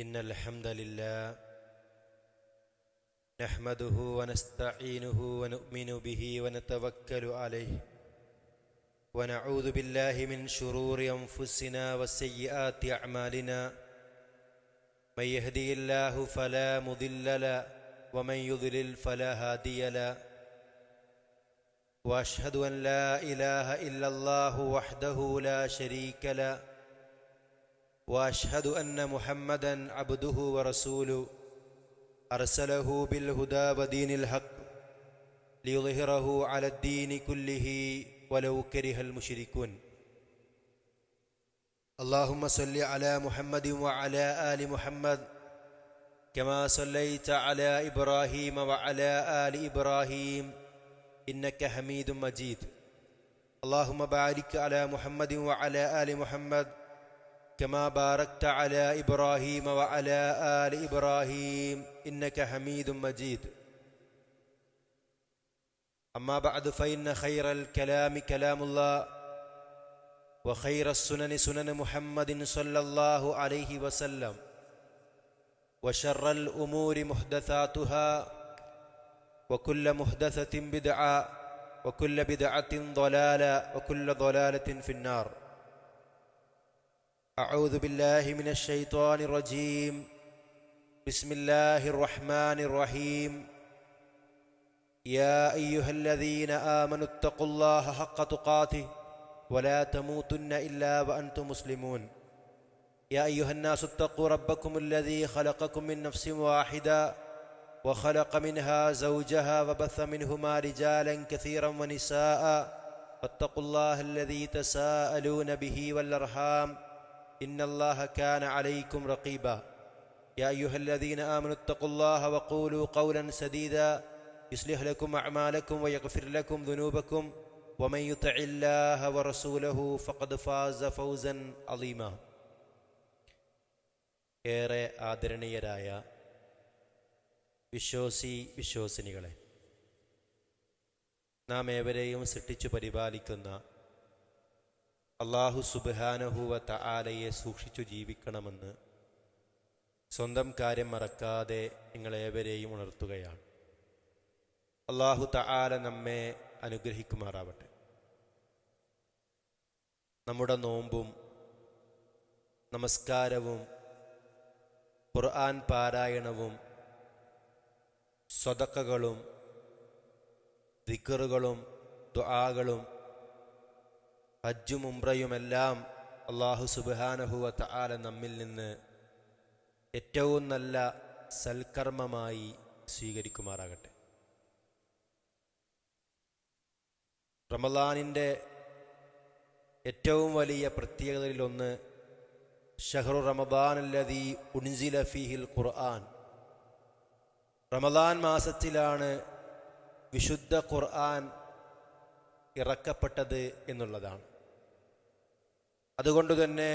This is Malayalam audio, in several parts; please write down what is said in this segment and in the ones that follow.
إن الحمد لله نحمده ونستعينه ونؤمن به ونتوكل عليه ونعوذ بالله من شرور أنفسنا وسيئات أعمالنا من يهدي الله فلا مضل له ومن يضلل فلا هادي له وأشهد أن لا إله إلا الله وحده لا شريك له وأشهد أن محمدًا عبده ورسوله أرسله بالهدى ودين الحق ليظهره على الدين كله ولو كره المشركون. اللهم صل على محمد وعلى آل محمد كما صليت على إبراهيم وعلى آل إبراهيم إنك حميد مجيد. اللهم بارك على محمد وعلى آل محمد كما باركت على إبراهيم وعلى آل إبراهيم إنك حميد مجيد. أما بعد فإن خير الكلام كلام الله وخير السنن سنن محمد صلى الله عليه وسلم وشر الأمور محدثاتها وكل محدثة بدعة وكل بدعة ضلالة وكل ضلالة في النار. أعوذ بالله من الشيطان الرجيم. بسم الله الرحمن الرحيم. يا أيها الذين آمنوا اتقوا الله حق تقاته ولا تموتن إلا وأنتم مسلمون. يا أيها الناس اتقوا ربكم الذي خلقكم من نفس واحدة وخلق منها زوجها وبث منهما رجالا كثيرا ونساء واتقوا الله الذي تساءلون به والأرحام إن الله كان عليكم رقيبا. يا أيها الذين آمنوا اتقوا الله وقولوا قولا سديدا يصلح لكم أعمالكم ويغفر لكم ذنوبكم ومن يطع الله ورسوله فقد فاز فوزا عظيما. ഏറെ ആദരണീയരായ വിശ്വാസിനികളെ, നാം ഏവരെയും സൃഷ്ടിച്ചു പരിപാലിക്കുന്ന അല്ലാഹു സുബ്ഹാനഹു വ തആലയെ സൂക്ഷിച്ചു ജീവിക്കണമെന്ന് സ്വന്തം കാര്യം മറക്കാതെ നിങ്ങളേവരെയും ഉണർത്തുകയാണ്. അല്ലാഹു തആല നമ്മെ അനുഗ്രഹിക്കുമാറാവട്ടെ. നമ്മുടെ നോമ്പും നമസ്കാരവും ഖുർആൻ പാരായണവും സ്വദഖകളും ദിക്റുകളും ദുആകളും ഹജ്ജും ഉംറയുമെല്ലാം അല്ലാഹു സുബ്ഹാനഹു വ തആല നമ്മിൽ നിന്ന് ഏറ്റവും നല്ല സൽക്കർമ്മമായി സ്വീകരിക്കുമാറാകട്ടെ. റമളാനിൻ്റെ ഏറ്റവും വലിയ പ്രത്യേകതയിലൊന്ന് ഷഹ്റു റമളാൻ അല്ലദീ ഉൻസില ഫീഹിൽ ഖുർആൻ. റമളാൻ മാസത്തിലാണ് വിശുദ്ധ ഖുർആൻ ഇറക്കപ്പെട്ടത് എന്നുള്ളതാണ്. അതുകൊണ്ട് തന്നെ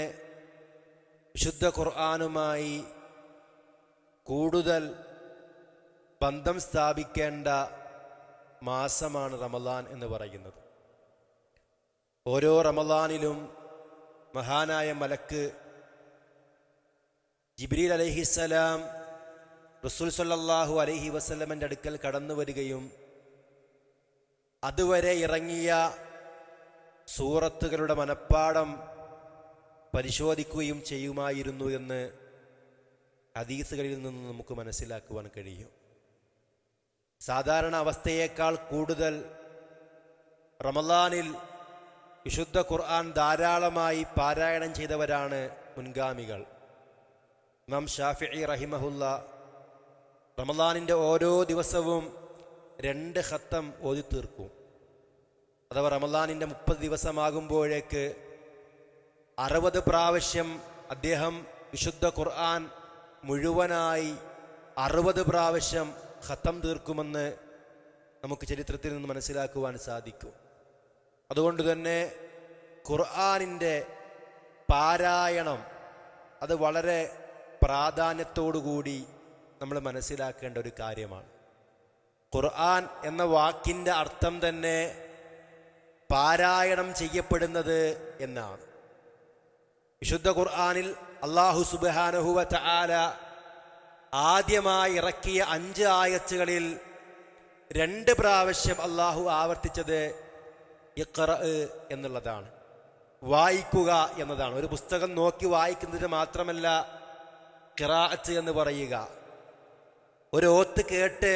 വിശുദ്ധ ഖുർആനുമായി കൂടുതൽ ബന്ധം സ്ഥാപിക്കേണ്ട മാസമാണ് റമളാൻ എന്ന് പറയുന്നത്. ഓരോ റമളാനിലും മഹാനായ മലക്ക് ജിബ്രീൽ അലൈഹിസ്സലാം റസൂൽ സല്ലല്ലാഹു അലൈഹി വസല്ലമയുടെ അടുക്കൽ കടന്നു വരികയും അതുവരെ ഇറങ്ങിയ സൂറത്തുകളുടെ മനപ്പാഠം പരിശോധിക്കുകയും ചെയ്യുമായിരുന്നു എന്ന് ഹദീസുകളിൽ നിന്ന് നമുക്ക് മനസ്സിലാക്കുവാൻ കഴിയും. സാധാരണ അവസ്ഥയേക്കാൾ കൂടുതൽ റമളാനിൽ വിശുദ്ധ ഖുർആൻ ധാരാളമായി പാരായണം ചെയ്തവരാണ് മുൻഗാമികൾ. ഇമാം ഷാഫിഈ റഹിമഹുല്ല റമളാനിൻ്റെ ഓരോ ദിവസവും 2 ഖത്തം ഓതി തീർക്കും. അഥവാ റമളാനിൻ്റെ 30 ദിവസമാകുമ്പോഴേക്ക് 60 പ്രാവശ്യം അദ്ദേഹം വിശുദ്ധ ഖുർആൻ മുഴുവനായി 60 പ്രാവശ്യം ഖത്തം തീർക്കുമെന്ന് നമുക്ക് ചരിത്രത്തിൽ നിന്ന് മനസ്സിലാക്കുവാൻ സാധിക്കും. അതുകൊണ്ട് തന്നെ ഖുർആനിൻ്റെ പാരായണം അത് വളരെ പ്രാധാന്യത്തോടുകൂടി നമ്മൾ മനസ്സിലാക്കേണ്ട ഒരു കാര്യമാണ്. ഖുർആൻ എന്ന വാക്കിൻ്റെ അർത്ഥം തന്നെ പാരായണം ചെയ്യപ്പെടുന്നത് എന്നാണ്. വിശുദ്ധ ഖുർആനിൽ അല്ലാഹു സുബ്ഹാനഹു വ തആല ആദ്യമായി ഇറക്കിയ 5 ആയത്തുകളിൽ 2 പ്രാവശ്യം അല്ലാഹു ആവർത്തിച്ചത് ഇഖ്റ എന്നുള്ളതാണ്, വായിക്കുക എന്നതാണ്. ഒരു പുസ്തകം നോക്കി വായിക്കുന്നതിന് മാത്രമല്ല ഖിറാഅത്ത് എന്ന് പറയുക. ഒരു ഓത്ത് കേട്ട്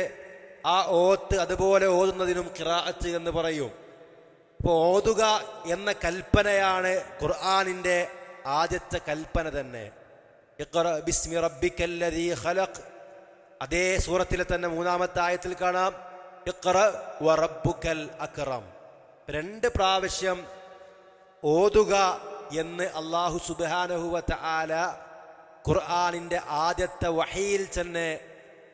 ആ ഓത്ത് അതുപോലെ ഓതുന്നതിനും ഖിറാഅത്ത് എന്ന് പറയും. അപ്പോൾ ഓതുക എന്ന കൽപ്പനയാണ് ഖുർആനിൻ്റെ ആദ്യത്തെ കൽപ്പന തന്നെ. ഇഖ്റ ബിസ്മി റബ്ബിക്കല്ലദീ ഖലഖ്. അതേ സൂറത്തിലെ തന്നെ 3-ാമത്തെ ആയത്തിൽ കാണാം ഇഖ്റ വ റബ്ബുക്കൽ അക്റം. 2 പ്രാവശ്യം ഓതുക എന്ന് അല്ലാഹു സുബ്ഹാനഹു വ തആല ഖുർആനിൻ്റെ ആദ്യത്തെ വഹയിൽ തന്നെ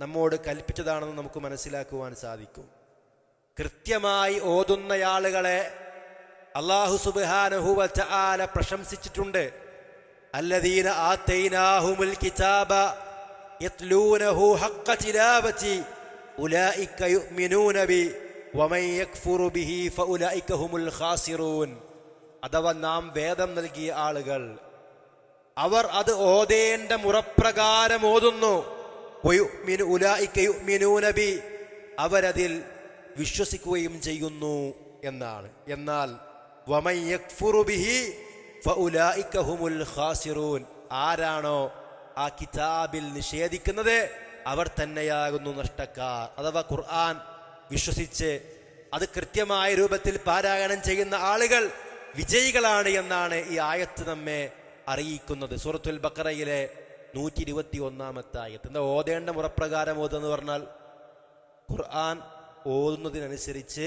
നമ്മോട് കൽപ്പിച്ചതാണെന്ന് നമുക്ക് മനസ്സിലാക്കുവാൻ സാധിക്കും. കൃത്യമായി ഓതുന്നയാളുകളെ അല്ലാഹു സുബ്ഹാനഹു വ തആല പ്രശംസിച്ചിട്ടുണ്ട്. അല്ലദീന ആതൈനാഹുമുൽ കിതാബ യത്ലൂനഹു ഹഖ്ക തിലാവതി ഉലൈക യുഅ്മിനൂന ബി വമൻ യക്ഫുറു ബിഹി ഫഉലൈക ഹുമുൽ ഖാസിറൂൻ. അഥവാ നാം വേദം നൽകിയ ആളുകൾ, അവർ അത് ഓതേണ്ട മുറപ്രകാരം ഓതുന്നു. ഉലൈക യുഅ്മിനൂന ബി, അവരതിൽ വിശ്വസിക്കുകയും ചെയ്യുന്നു എന്നാണ്. എന്നാൽ വമൻ യക്ഫുറു ബിഹി ഫഉലൈക ഹുമുൽ ഖാസിറൂൻ, ആരാണോ ആ കിതാബിൽ നിഷേധിക്കുന്നത് അവർ തന്നെയാകുന്നു നഷ്ടക്കാർ. അഥവാ ഖുർആൻ വിശ്വസിച്ച് അത് കൃത്യമായ രൂപത്തിൽ പാരായണം ചെയ്യുന്ന ആളുകൾ വിജയികളാണ് എന്നാണ് ഈ ആയത്ത് നമ്മെ അറിയിക്കുന്നത്. സൂറത്തുൽ ബഖറയിലെ 121-ാമത്തെ ആയത്ത്. എന്താ ഓതേണ്ട മുറപ്രകാരം ഓതെന്ന് പറഞ്ഞാൽ ഖുർആൻ ഓതുന്നതിനനുസരിച്ച്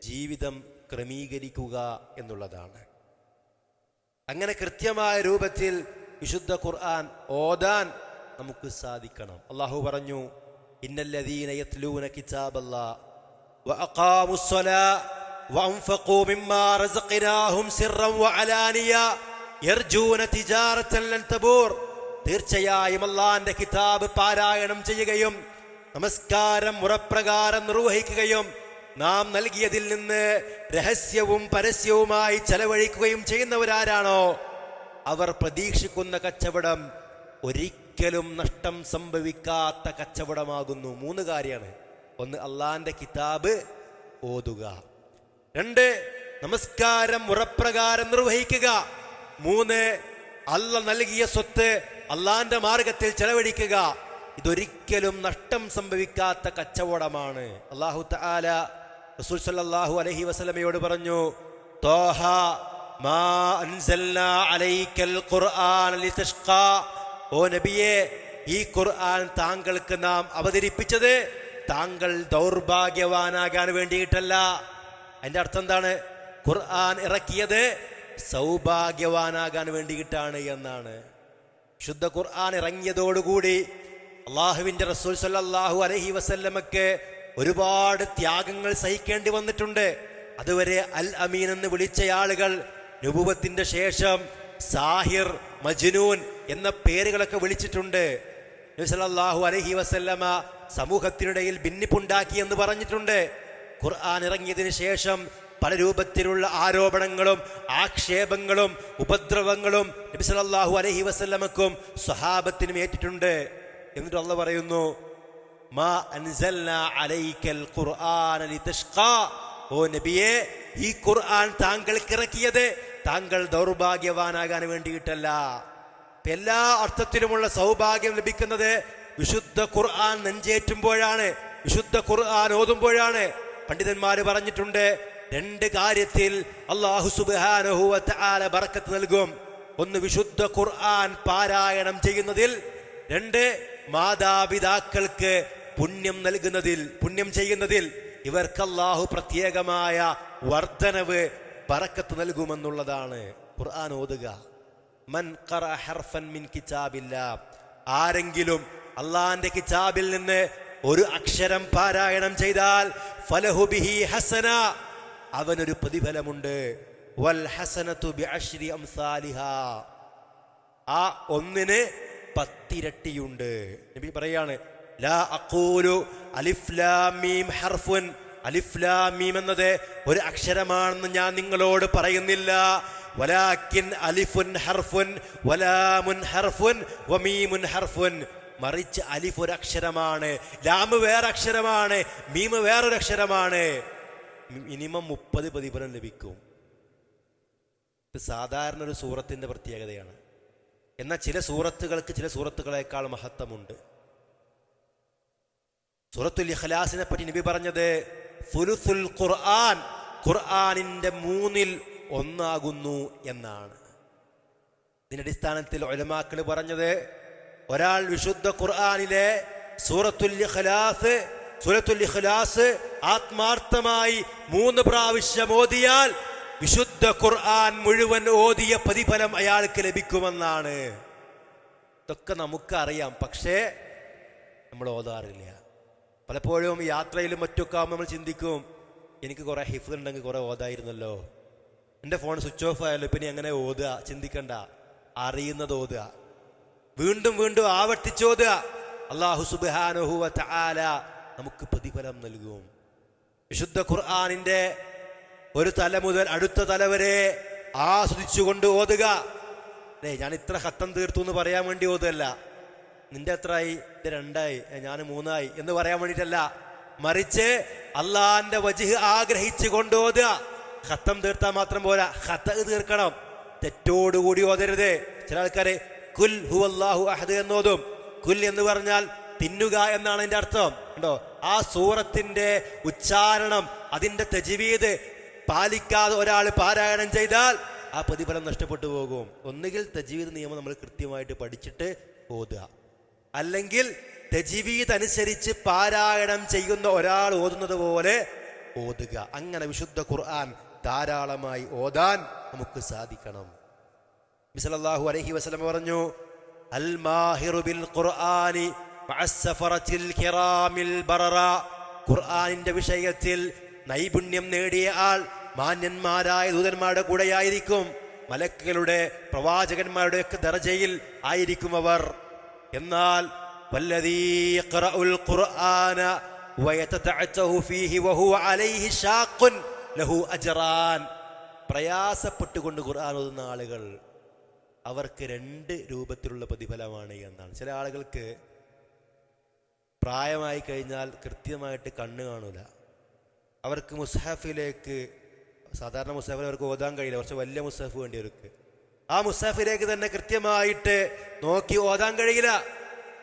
ജീവിതം ക്രമീകരിക്കുക എന്നുള്ളതാണ്. അങ്ങനെ കൃത്യമായ രൂപത്തിൽ വിശുദ്ധ ഖുർആൻ ഓതാൻ നമുക്ക് സാധിക്കണം. അല്ലാഹു പറഞ്ഞു, ഇന്നല്ലദീന യത്ലൂന കിതാബല്ലാഹ് വഅഖാമുസ്സലാ വഅൻഫഖൂ മിമ്മാ റസഖ്നാഹും സിർറൻ വഅലാനിയ യർജൂന തിജാറതൻ ലൻ തബൂർ. തീർച്ചയായും അല്ലാഹുവിന്റെ കിതാബ് പാരായണം ചെയ്യുകയും നമസ്കാരം മുറപ്രകാരം നിർവഹിക്കുകയും നാം നൽകിയതിൽ നിന്ന് രഹസ്യവും പരസ്യവുമായി ചെലവഴിക്കുകയും ചെയ്യുന്നവരാരാണോ അവർ പ്രതീക്ഷിക്കുന്ന കച്ചവടം ഒരിക്കലും നഷ്ടം സംഭവിക്കാത്ത കച്ചവടമാകുന്നു. 3 കാര്യമാണ്. 1, അള്ളാന്റെ കിതാബ് ഓതുക. 2, നമസ്കാരം മുറപ്രകാരം നിർവഹിക്കുക. 3, അള്ള നൽകിയ സ്വത്ത് അള്ളാന്റെ മാർഗത്തിൽ ചെലവഴിക്കുക. ഇതൊരിക്കലും നഷ്ടം സംഭവിക്കാത്ത കച്ചവടമാണ്. അല്ലാഹു തആല റസൂൽ സല്ലല്ലാഹു അലൈഹി വസല്ലമയോട് പറഞ്ഞു, ത്വാഹ മാ അൻസൽനാ അലൈക്കൽ ഖുർആന ലിതഷ്ഖാ. ഓ നബിയേ, ഈ ഖുർആൻ താങ്കൾക്ക് നാം അവതരിപ്പിച്ചത് താങ്കൾ ദൗർഭാഗ്യവാനാകാൻ വേണ്ടിയിട്ടല്ല. അതിന്റെ അർത്ഥം എന്താണ്? ഖുർആൻ ഇറക്കിയത് സൗഭാഗ്യവാനാകാൻ വേണ്ടിയിട്ടാണ് എന്നാണ്. ശുദ്ധ ഖുർആൻ ഇറങ്ങിയതോടുകൂടി അള്ളാഹുവിന്റെ റസൂൽ സല്ലല്ലാഹു അലൈഹി വസല്ലമക്ക് ഒരുപാട് ത്യാഗങ്ങൾ സഹിക്കേണ്ടി വന്നിട്ടുണ്ട്. അതുവരെ അൽ അമീൻ എന്ന് വിളിച്ച ആളുകൾ നുബുവത്തിന്റെ ശേഷം സാഹിർ, മജ്നൂൻ എന്ന പേരുകളൊക്കെ വിളിച്ചിട്ടുണ്ട്. നബി സല്ലല്ലാഹു അലൈഹി വസല്ലമ സമൂഹത്തിനിടയിൽ ഭിന്നിപ്പുണ്ടാക്കി എന്ന് പറഞ്ഞിട്ടുണ്ട്. ഖുർആൻ ഇറങ്ങിയതിനു ശേഷം പല രൂപത്തിലുള്ള ആരോപണങ്ങളും ആക്ഷേപങ്ങളും ഉപദ്രവങ്ങളും നബി സല്ലല്ലാഹു അലൈഹി വസല്ലമക്കും സ്വഹാബത്തിനും ഏറ്റിട്ടുണ്ട്. എന്നിട്ട് അല്ലാഹു പറയുന്നു, മാ അൻസൽനാ അലൈക്കൽ ഖുർആന ലിതഷ്ഖാ. ഓ നബിയേ, ഈ ഖുർആൻ താങ്കൾക്ക് ഇറക്കിയത് താങ്കൾ ദൗർഭാഗ്യവാനാകാൻ വേണ്ടിയിട്ടല്ല. എല്ലാ അർത്ഥത്തിലുമുള്ള സൗഭാഗ്യം ലഭിക്കുന്നത് വിശുദ്ധ ഖുർആൻ നെഞ്ചേറ്റുമ്പോഴാണ്, വിശുദ്ധ ഖുർആൻ ഓതുമ്പോഴാണ്. പണ്ഡിതന്മാര് പറഞ്ഞിട്ടുണ്ട്, 2 കാര്യത്തിൽ അല്ലാഹു സുബ്ഹാനഹു വ തആല ബറക്കത്ത് നൽകും. 1, വിശുദ്ധ ഖുർആൻ പാരായണം ചെയ്യുന്നതിൽ. 2, മാതാപിതാക്കൾക്ക് പുണ്യം നൽകുന്നതിൽ, പുണ്യം ചെയ്യുന്നതിൽ ഇവർക്ക് അല്ലാഹു പ്രത്യേകമായ വർധനവ് ബറക്കത്ത് നൽകുമെന്നുള്ളതാണ്. ഖുർആൻ ഓതുക. മൻ ഖറഅ ഹർഫൻ മിൻ കിതാബില്ലാഹ്, ആരെങ്കിലും അല്ലാഹുവിന്റെ കിതാബിൽ നിന്ന് ഒരു അക്ഷരം പാരായണം ചെയ്താൽ ഫലഹു ബിഹി ഹസന, അവനൊരു പ്രതിഫലമുണ്ട്. വൽ ഹസനതു ബിഅശ്രി അംസാലിഹാ, ആ ഒന്നിന് 10 ഇരട്ടിയുണ്ട്. നബി പറയാണ്, ലാ അഖൂലു അലിഫ് ലാം മീം ഹർഫുൻ. അലിഫ് ലാം മീം എന്നത് ഒരു അക്ഷരമാണെന്ന് ഞാൻ നിങ്ങളോട് പറയുന്നില്ല. വലാകിൻ അലിഫുൻ ഹർഫുൻ വലാമുൻ ഹർഫുൻ വമീമുൻ ഹർഫുൻ. മറിച്ച് അലിഫ് ഒരു അക്ഷരമാണ്, ലാമ് വേറെ അക്ഷരമാണ്, മീമ് വേറൊരു അക്ഷരമാണ്. മിനിമം 30 പ്രതിഫലം ലഭിക്കും. ഇത് സാധാരണ ഒരു സൂറത്തിന്റെ പ്രത്യേകതയാണ്. എന്നാൽ ചില സൂറത്തുകൾക്ക് ചില സൂറത്തുകളെക്കാൾ മഹത്വമുണ്ട്. സൂറത്തുൽ ഇഖ്ലാസിനെ പറ്റി നബി പറഞ്ഞത് സുലുസുൽ ഖുർആൻ, ഖുർആനിന്റെ 1/3 എന്നാണ്. ഇതിന്റെ അടിസ്ഥാനത്തിൽ ഉലമാക്കൾ പറഞ്ഞത്, ഒരാൾ വിശുദ്ധ ഖുർആനിലെ സൂറത്തുൽ ഇഖ്ലാസ് ആത്മാർത്ഥമായി 3 പ്രാവശ്യം ഓതിയാൽ വിശുദ്ധ ഖുർആൻ മുഴുവൻ ഓതിയ പ്രതിഫലം അയാൾക്ക് ലഭിക്കുമെന്നാണ്. ഇതൊക്കെ നമുക്കറിയാം, പക്ഷേ നമ്മൾ ഓതാറില്ല. പലപ്പോഴും യാത്രയിലും മറ്റൊക്കെ ആകുമ്പോൾ നമ്മൾ ചിന്തിക്കും, എനിക്ക് കുറെ ഹിഫ്ദ് ഉണ്ടെങ്കിൽ കുറെ ഓതായിരുന്നല്ലോ, എൻ്റെ ഫോൺ സ്വിച്ച് ഓഫ് ആയല്ലോ, പിന്നെ എങ്ങനെ ഓതുക? ചിന്തിക്കണ്ട, അറിയുന്നത് ഓതുക, വീണ്ടും വീണ്ടും ആവർത്തിച്ചോതുക. അല്ലാഹു സുബ്ഹാനഹു വ തആല നമുക്ക് പ്രതിഫലം നൽകും. വിശുദ്ധ ഖുർആനിന്റെ ഒരു തല മുതൽ അടുത്ത തല വരെ ആസ്വദിച്ചുകൊണ്ട് ഓതുക. ഞാൻ ഇത്ര ഖത്തം തീർത്തു എന്ന് പറയാൻ വേണ്ടി ഓതുകയല്ല, നിന്റെ എത്രയായി, ഇത് 2ആയി, ഞാൻ 3ആയി എന്ന് പറയാൻ വേണ്ടിയിട്ടല്ല. മറിച്ച് അള്ളാന്റെ വജ്ഹ് ആഗ്രഹിച്ചു കൊണ്ട് ഓതുക. ഖത്തം തീർത്താൽ മാത്രം പോരാ, ഖത്അ തീർക്കണം, തെറ്റോടുകൂടി ഓതരുത്. ചില ആൾക്കാരെ കുൽ ഹുവല്ലാഹു അഹദ് എന്നോതും. കുൽ എന്ന് പറഞ്ഞാൽ തിന്നുക എന്നാണ് അതിന്റെ അർത്ഥം. ഉണ്ടോ? ആ സൂറത്തിന്റെ ഉച്ചാരണം, അതിന്റെ തജ്വീദ് പാലിക്കാതെ ഒരാൾ പാരായണം ചെയ്താൽ ആ പ്രതിഫലം നഷ്ടപ്പെട്ടു പോകും. ഒന്നുകിൽ തജ്വീദ് നിയമം നമ്മൾ കൃത്യമായിട്ട് പഠിച്ചിട്ട് ഓതുക, അല്ലെങ്കിൽ തജ്വീദ് അനുസരിച്ച് പാരായണം ചെയ്യുന്ന ഒരാൾ ഓതുന്നത് പോലെ ഓതുക. അങ്ങനെ വിശുദ്ധ ഖുർആൻ ധാരാളമായി ഓതാൻ നമുക്ക് സാധിക്കണം. നബി സല്ലല്ലാഹു അലൈഹി വസല്ലം പറഞ്ഞു, അൽ മാഹിറു ബിൽ ഖുർആനി മഅസ്സഫറത്തിൽ കിറാമിൽ ബററ. ഖുർആനിന്റെ വിഷയത്തിൽ നൈപുണ്യം നേടിയ ആൾ മാന്യന്മാരായ ദൂതന്മാരുടെ കൂടെയായിരിക്കും, മലക്കുകളുടെ പ്രവാചകന്മാരുടെ ഒക്കെ ദർജയിൽ ആയിരിക്കും അവർ. എന്നാൽ വല്ലദീ യഖറഉൽ ഖുർആന വയതതഅതഹു ഫീഹി വഹുവ അലൈഹി ഷാഖുൻ ലഹു അജ്റാൻ. പ്രയാസപ്പെട്ടുകൊണ്ട് ഖുർആൻ ഓതുന്ന ആളുകൾ, അവർക്ക് 2 രൂപത്തിലുള്ള പ്രതിഫലമാണ് എന്നാണ്. ചില ആളുകൾക്ക് പ്രായമായി കഴിഞ്ഞാൽ കൃത്യമായിട്ട് കണ്ണ് കാണൂല, അവർക്ക് മുസ്ഹഫിലേക്ക്, സാധാരണ മുസ്ഹഫിൽ അവർക്ക് ഓതാൻ കഴിയില്ല, കുറച്ച് വലിയ മുസ്ഹഫ് വേണ്ടി അവർക്ക്. ആ മുസ്ഹഫിലേക്ക് തന്നെ കൃത്യമായിട്ട് നോക്കി ഓതാൻ കഴിയില്ല.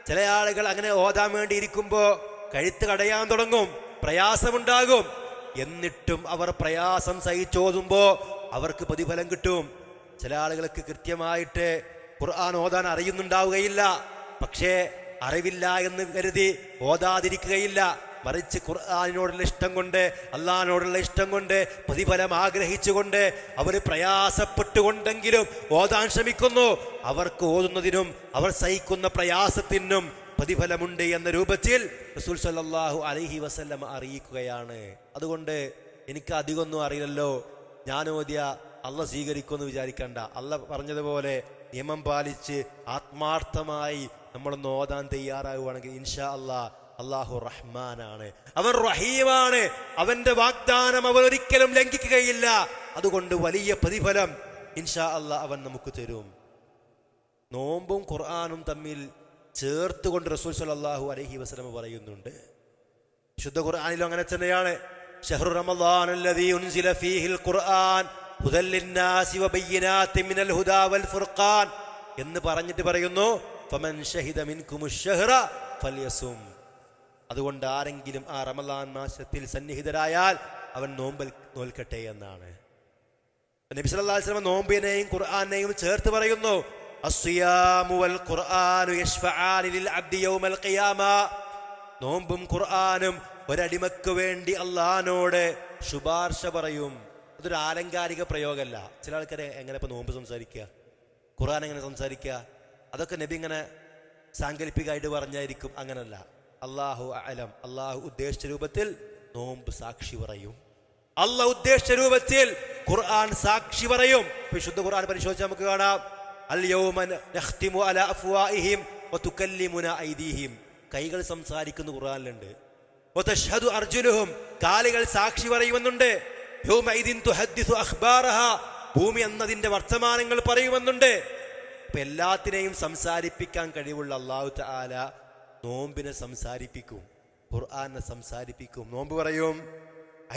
ചില ആളുകൾ അങ്ങനെ ഓതാൻ വേണ്ടി ഇരിക്കുമ്പോൾ കഴുത്ത് കടയാൻ തുടങ്ങും, പ്രയാസമുണ്ടാകും. എന്നിട്ടും അവർ പ്രയാസം സഹിച്ചോതുമ്പോൾ അവർക്ക് പ്രതിഫലം കിട്ടും. ചില ആളുകൾക്ക് കൃത്യമായിട്ട് ഖുർആൻ ഓതാൻ അറിയുന്നുണ്ടാവുകയില്ല, പക്ഷേ അറിവില്ല എന്ന് കരുതി ഓതാതിരിക്കുകയില്ല. മറിച്ച് ഖുർആനിനോടുള്ള ഇഷ്ടം കൊണ്ട്, അള്ളാഹിനോടുള്ള ഇഷ്ടം കൊണ്ട്, പ്രതിഫലം ആഗ്രഹിച്ചുകൊണ്ട് അവർ പ്രയാസപ്പെട്ടുകൊണ്ടെങ്കിലും ഓതാൻ ശ്രമിക്കുന്നു. അവർക്ക് ഓതുന്നതിനും അവർ സഹിക്കുന്ന പ്രയാസത്തിനും പ്രതിഫലമുണ്ട് എന്ന രൂപത്തിൽ റസൂൽ സല്ലല്ലാഹു അലൈഹി വസല്ലം അറിയിക്കുകയാണ്. അതുകൊണ്ട് എനിക്ക് അധികമൊന്നും അറിയില്ലല്ലോ, ഞാൻ ഓതിയ അള്ളാഹ് സ്വീകരിക്കുമെന്ന് വിചാരിക്കണ്ട. അള്ളാഹ് പറഞ്ഞതുപോലെ നിയമം പാലിച്ച് ആത്മാർത്ഥമായി നമ്മളൊന്ന് ഓതാൻ തയ്യാറാകുവാണെങ്കിൽ ഇൻഷാ അള്ളാഹു റഹ്മാനാണ്, അവൻ റഹീമാണ്. അവന്റെ വാഗ്ദാനം അവൻ ഒരിക്കലും ലംഘിക്കുകയില്ല. അതുകൊണ്ട് വലിയ പ്രതിഫലം ഇൻഷാ അള്ളാഹ് അവൻ നമുക്ക് തരും. നോമ്പും ഖുർആനും തമ്മിൽ ചേർത്തുകൊണ്ട് റസൂൽ സല്ലല്ലാഹു അലൈഹി വസല്ലം പറയുന്നുണ്ട്. ശുദ്ധ ഖുർആനിലും അങ്ങനെ തന്നെയാണ്. ശഹ്റു റമളാനല്ലദീ ഉൻസില ഫീഹിൽ ഖുർആൻ ഹുദൽ ലിന്നാസി വബയ്യിനാത്തിൻ മിനൽ ഹുദാ വൽ ഫുർഖാൻ എന്ന് പറഞ്ഞിട്ട് പറയുന്നു, ഫമൻ ശഹിദ മിൻകുമുശ് ശഹ്റ ഫൽയസും. അതുകൊണ്ട് ആരെങ്കിലും ആ റമളാൻ മാസത്തിൽ സന്നിഹിതരായാൽ അവൻ നോൽക്കട്ടെ എന്നാണ്. നബി സല്ലല്ലാഹു അലൈഹി വസല്ലം നോമ്പിനെയും ഖുർആനെയും ചേർത്ത് പറയുന്നു, അസ്സിയാമു വൽ ഖുർആനു യശ്ഫആനി ലിൽ അബ്ദി യൗമൽ ഖിയാമ. നോമ്പും ഖുർആനും ഒരടിമക്ക് വേണ്ടി അല്ലാഹുവോട് ശുപാർശ പറയും. അതൊരു ആലങ്കാരിക പ്രയോഗമല്ല. ചില ആൾക്കാരെ എങ്ങനെ ഇപ്പൊ നോമ്പ് സംസാരിക്കുക, ഖുർആൻ എങ്ങനെ സംസാരിക്കുക, അതൊക്കെ നബി ഇങ്ങനെ സാങ്കല്പികമായിട്ട് പറഞ്ഞായിരിക്കും. അങ്ങനല്ല. അല്ലാഹു അഅലം. അല്ലാഹു ഉദ്ദേശിച്ച രൂപത്തിൽ നോമ്പ് സാക്ഷി പറയും. അല്ലാഹു ഉദ്ദേശിച്ച രൂപത്തിൽ ഖുർആൻ സാക്ഷി പറയും. വിശുദ്ധ ഖുർആൻ പരിശോധിച്ചാൽ നമുക്ക് കാണാം, അൽ യൗമ നഖ്തിമു അലാ അഫ്വാഇഹിം വതുകല്ലിമുനാ ഐദീഹിം. കൈകൾ സംസാരിക്കുന്ന ഖുർആനിലുണ്ട്. വതശ്ഹദു അർജുലുഹും, കാലുകൾ സാക്ഷി പറയുമെന്നുണ്ട്. യൗമഇദിൻ തുഹദ്ദിസു അഖ്ബാറഹാ, ഭൂമി എന്നതിന്റെ വർത്തമാനങ്ങൾ പറയുമെന്നുണ്ട്. അപ്പൊ എല്ലാത്തിനെയും സംസാരിപ്പിക്കാൻ കഴിവുള്ള അല്ലാഹു തആല നോമ്പിനെ സംസാരിപ്പിക്കും, ഖുർആനെ സംസാരിപ്പിക്കും. നോമ്പ് പറയും,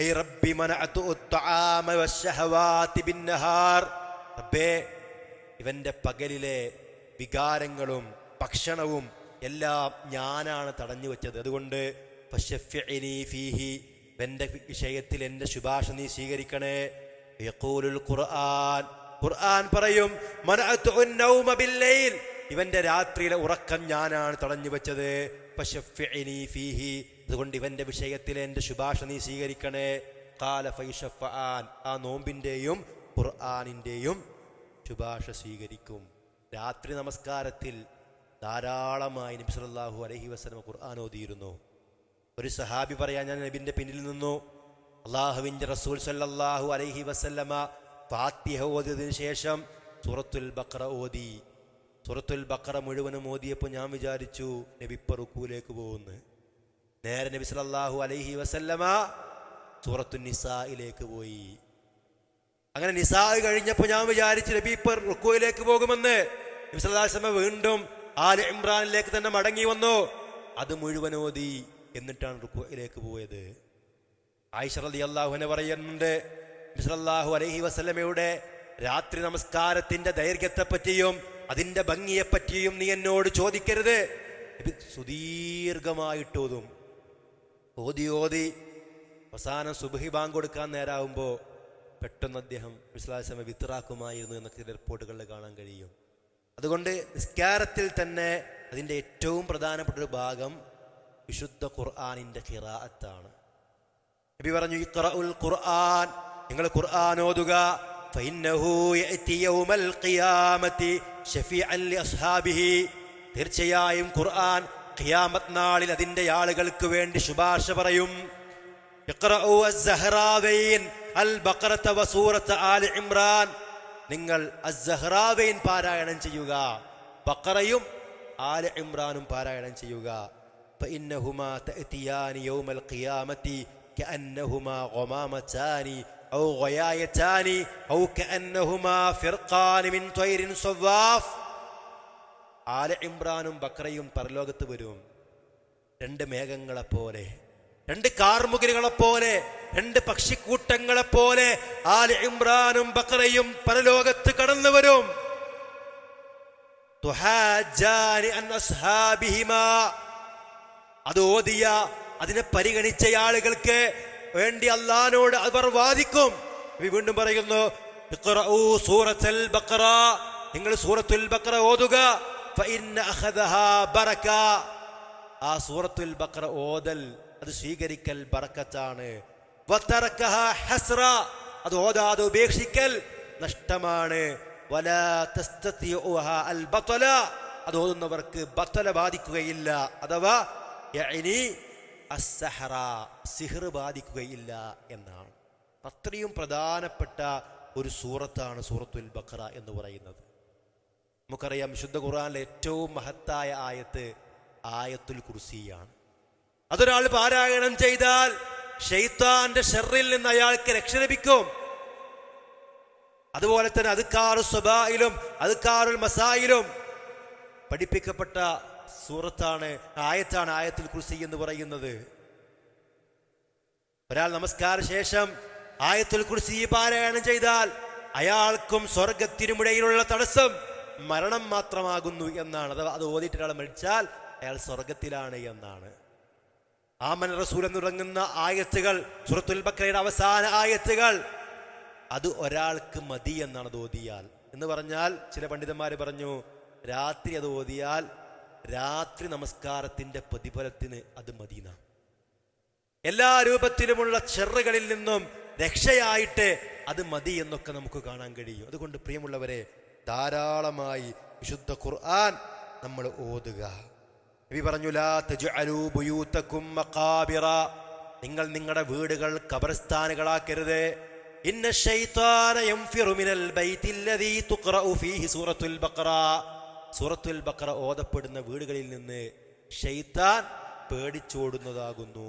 ഐ റബ്ബി മനഅതു അത്അമ വശഹവാതി ബിന്നഹാർ. റബ്ബേ, ഇവന്റെ പകലിലെ വികാരങ്ങളും ഭക്ഷണവും എല്ലാം ഞാനാണ് തടഞ്ഞു വെച്ചത്. അതുകൊണ്ട് ഫശഫിഇനി ഫീഹി, എന്റെ വിഷയത്തിൽ എന്റെ ശുപാർശ നീ സ്വീകരിക്കണേ. യഖൂലുൽ ഖുർആൻ, ഖുർആൻ പറയും, മനഅതു അന്നൗമ ബില്ലൈൽ, ഇവന്റെ രാത്രിയിലെ ഉറക്കം ഞാനാണ് തടഞ്ഞു വെച്ചത്. ഫശഫിഇനി ഫീഹി, അതുകൊണ്ട് ഇവന്റെ വിഷയത്തിൽ എന്റെ ശുപാർശ നീ സ്വീകരിക്കണേ. ഖാല ഫയശഫഅൻ, ആ നോമ്പിന്റെയും ഖുർആനിന്റെയും ശുപാർശ സ്വീകരിക്കും. രാത്രി നമസ്കാരത്തിൽ ധാരാളമായി നബി സല്ലല്ലാഹു അലൈഹി വസല്ലം ഖുർആൻ ഓതിയിരുന്നു. ഒരു സഹാബി പറയാൻ, ഞാൻ നബിന്റെ പിന്നിൽ നിന്നു. അള്ളാഹുവിന്റെ റസൂൽ സല്ലല്ലാഹു അലൈഹി വസല്ലമ ഫാത്തിഹ ഓതിയതിനു ശേഷം സൂറത്തുൽ ബഖറ ഓതി. സൂറത്തുൽ ബഖറ മുഴുവനും ഓതിയപ്പോൾ ഞാൻ വിചാരിച്ചു നബി ഇപ്പ റുക്കൂലേക്ക് പോകുന്നു. നേരെ നബി സല്ലല്ലാഹു അലൈഹി വസല്ലമ സൂറത്തുൻ നിസായിലേക്ക് പോയി. അങ്ങനെ നിസാ കഴിഞ്ഞപ്പോൾ ഞാൻ വിചാരിച്ചു നബി ഇപ്പ റുക്കൂയിലേക്ക് പോകുമെന്ന്. നബി സല്ലല്ലാഹു അലൈഹി വസല്ലമ വീണ്ടും ആല ഇമ്രാനിലേക്ക് തന്നെ മടങ്ങി വന്നു. അത് മുഴുവൻ ഓതി, എന്നിട്ടാണ് റുക്കൂയിലേക്ക് പോയത്. ആയിഷ റളിയല്ലാഹു അൻഹ പറയുന്നുണ്ട്, നബി സല്ലല്ലാഹു അലൈഹി വസല്ലമയുടെ രാത്രി നമസ്കാരത്തിന്റെ ദൈർഘ്യത്തെപ്പറ്റിയും അതിന്റെ ഭംഗിയെപ്പറ്റിയും നീ എന്നോട് ചോദിക്കരുത്. സുദീർഘമായിട്ടോതും. ഓതി ഓതി അവസാനം സുബ്ഹി ബാങ്ക് കൊടുക്കാൻ നേരാവുമ്പോൾ പെട്ടെന്ന് അദ്ദേഹം വിശ്വാസമ വിത്റാക്കുമായിരുന്നു എന്നൊക്കെ ചില റിപ്പോർട്ടുകളിൽ കാണാൻ കഴിയും. അതുകൊണ്ട് നിസ്കാരത്തിൽ തന്നെ അതിൻ്റെ ഏറ്റവും പ്രധാനപ്പെട്ട ഒരു ഭാഗം വിശുദ്ധ ഖുർആനിന്റെ ഖിറാഅത്താണ്. നബി പറഞ്ഞു, ഇഖ്റഉൽ ഖുർആൻ, നിങ്ങൾ ഖുർആൻ ഓതുക. ഫഇന്നഹു യഅതി യൗമൽ ഖിയാമത്തി ശഫീഅൻ ലിഅസ്ഹാബിഹി, തീർച്ചയായും ഖുർആൻ ഖിയാമത്ത് നാളിൽ അതിന്റെ ആളുകൾക്ക് വേണ്ടി ശുപാർശ പറയും. ഇഖ്റഉ അസ്സഹ്റാവൈൻ അൽ ബഖറത വസൂറത ആലി ഇമ്രാൻ, നിങ്ങൾ അസ്സഹ്റാവൈൻ പാരായണം ചെയ്യുക, ബഖറയും ആലി ഇമ്രാനും പാരായണം ചെയ്യുക. ഫഇന്നഹുമാ തഅതിയാനി യൗമൽ ഖിയാമത്തി കഅന്നഹുമാ ഗമാമതാനി ഔ ഗയായതാനി ഔ കഅന്നഹുമാ ഫിർഖാൻ മിൻ ത്വയ്രിൻ സവാഫ്. ആല ഇമ്രാനും ബഖറയും പരലോകത്ത് വരും രണ്ട് മേഘങ്ങളെപ്പോലെ, രണ്ട് കാർമുകിലുകളെപ്പോലെ, രണ്ട് പക്ഷിക്കൂട്ടങ്ങളെപ്പോലെ ആല ഇമ്രാനും ബഖറയും പരലോകത്ത് കടന്നു വരും. തുഹാജാനി അൻ അസ്ഹാബിഹിമാ, അത് ഓതിയ അതിനെ പരിഗണിച്ച ആളുകൾക്ക് വേണ്ടി അല്ലാഹുവോട് അവർ വാദിക്കും. വീണ്ടും പറയുന്നു, ഇഖ്റഉ സൂറത്തുൽ ബഖറ, നിങ്ങൾ സൂറത്തുൽ ബഖറ ഓതുക. ഫഇന്ന അഖദഹാ ബറക, ആ സൂറത്തുൽ ബഖറ ഓതൽ, അത് സ്വീകരിക്കൽ ബറക്കത്താണ്. വതറകഹാ ഹസ്ര, അത് ഓതാതെ ഉപേക്ഷിക്കൽ നഷ്ടമാണ്. വലാ തസ്തതിഉഹാ അൽ ബതല, അത് ഓതുന്നവർക്ക് ബത്തല ബാധിക്കുകയില്ല, അഥവാ യഅനി അസ്സഹറ, സിഹ്ർ ബാധിക്കുകയില്ല എന്നാണ്. അത്രയും പ്രധാനപ്പെട്ട ഒരു സൂറത്താണ് സൂറത്തുൽ ബഖറ എന്ന് പറയുന്നത്. നമുക്കറിയാം, വിശുദ്ധ ഖുർആനിലെ ഏറ്റവും മഹത്തായ ആയത്ത് ആയത്തുൽ കുർസിയാണ്. അതൊരാൾ പാരായണം ചെയ്താൽ ശൈത്താന്റെ ഷർറിൽ നിന്ന് അയാൾക്ക് രക്ഷ ലഭിക്കും. അതുപോലെ തന്നെ അദ്കാറുസ് സ്വബായിലും അദ്കാറുൽ മസായിലും പഠിപ്പിക്കപ്പെട്ട സൂറത്താണ്, ആയത്താണ് ആയത്തുൽ കുർസി എന്ന് പറയുന്നത്. ഒരാൾ നമസ്കാര ശേഷം ആയത്തുൽ കുർസി പാരായണം ചെയ്താൽ അയാൾക്കും സ്വർഗത്തിനുമിടയിലുള്ള തടസ്സം മരണം മാത്രമാകുന്നു എന്നാണ്. അഥവാ അത് ഓതിയിട്ട് ഒരാൾ മരിച്ചാൽ അയാൾ സ്വർഗത്തിലാണ് എന്നാണ്. ആമന റസൂൽ എന്ന് തുടങ്ങുന്ന ആയത്തുകൾ, സൂറത്തുൽ ബഖറയുടെ അവസാന ആയത്തുകൾ, അത് ഒരാൾക്ക് മതി എന്നാണ് അത് ഓതിയാൽ. എന്ന് പറഞ്ഞാൽ ചില പണ്ഡിതന്മാർ പറഞ്ഞു, രാത്രി അത് ഓതിയാൽ രാത്രി നമസ്കാരത്തിന്റെ പ്രതിഫലത്തിന് അത് മദീന. എല്ലാ രൂപത്തിലുമുള്ള ഷർറുകളിൽ നിന്നും രക്ഷയായിട്ട് അത് മതി എന്നൊക്കെ നമുക്ക് കാണാൻ കഴിയും. അതുകൊണ്ട് പ്രിയമുള്ളവരെ, ധാരാളമായി വിശുദ്ധ ഖുർആൻ നമ്മൾ ഓതുക. നബി പറഞ്ഞു, ലാ തജ്അലൂ ബുയൂതകും മഖാബിറ, നിങ്ങൾ നിങ്ങളുടെ വീടുകൾ ഖബർസ്ഥാനുകളാക്കരുത്. ഇന്ന ശൈത്താന യൻഫിറു മിനൽ ബൈത്തില്ലദീ തുഖറഉ ഫീഹി സൂറത്തുൽ ബഖറ, സൂറത്തുൽ ബഖറ ഓതപ്പെടുന്ന വീടുകളിൽ നിന്ന് ശൈത്താൻ പേടിച്ചോടുന്നതാകുന്നു.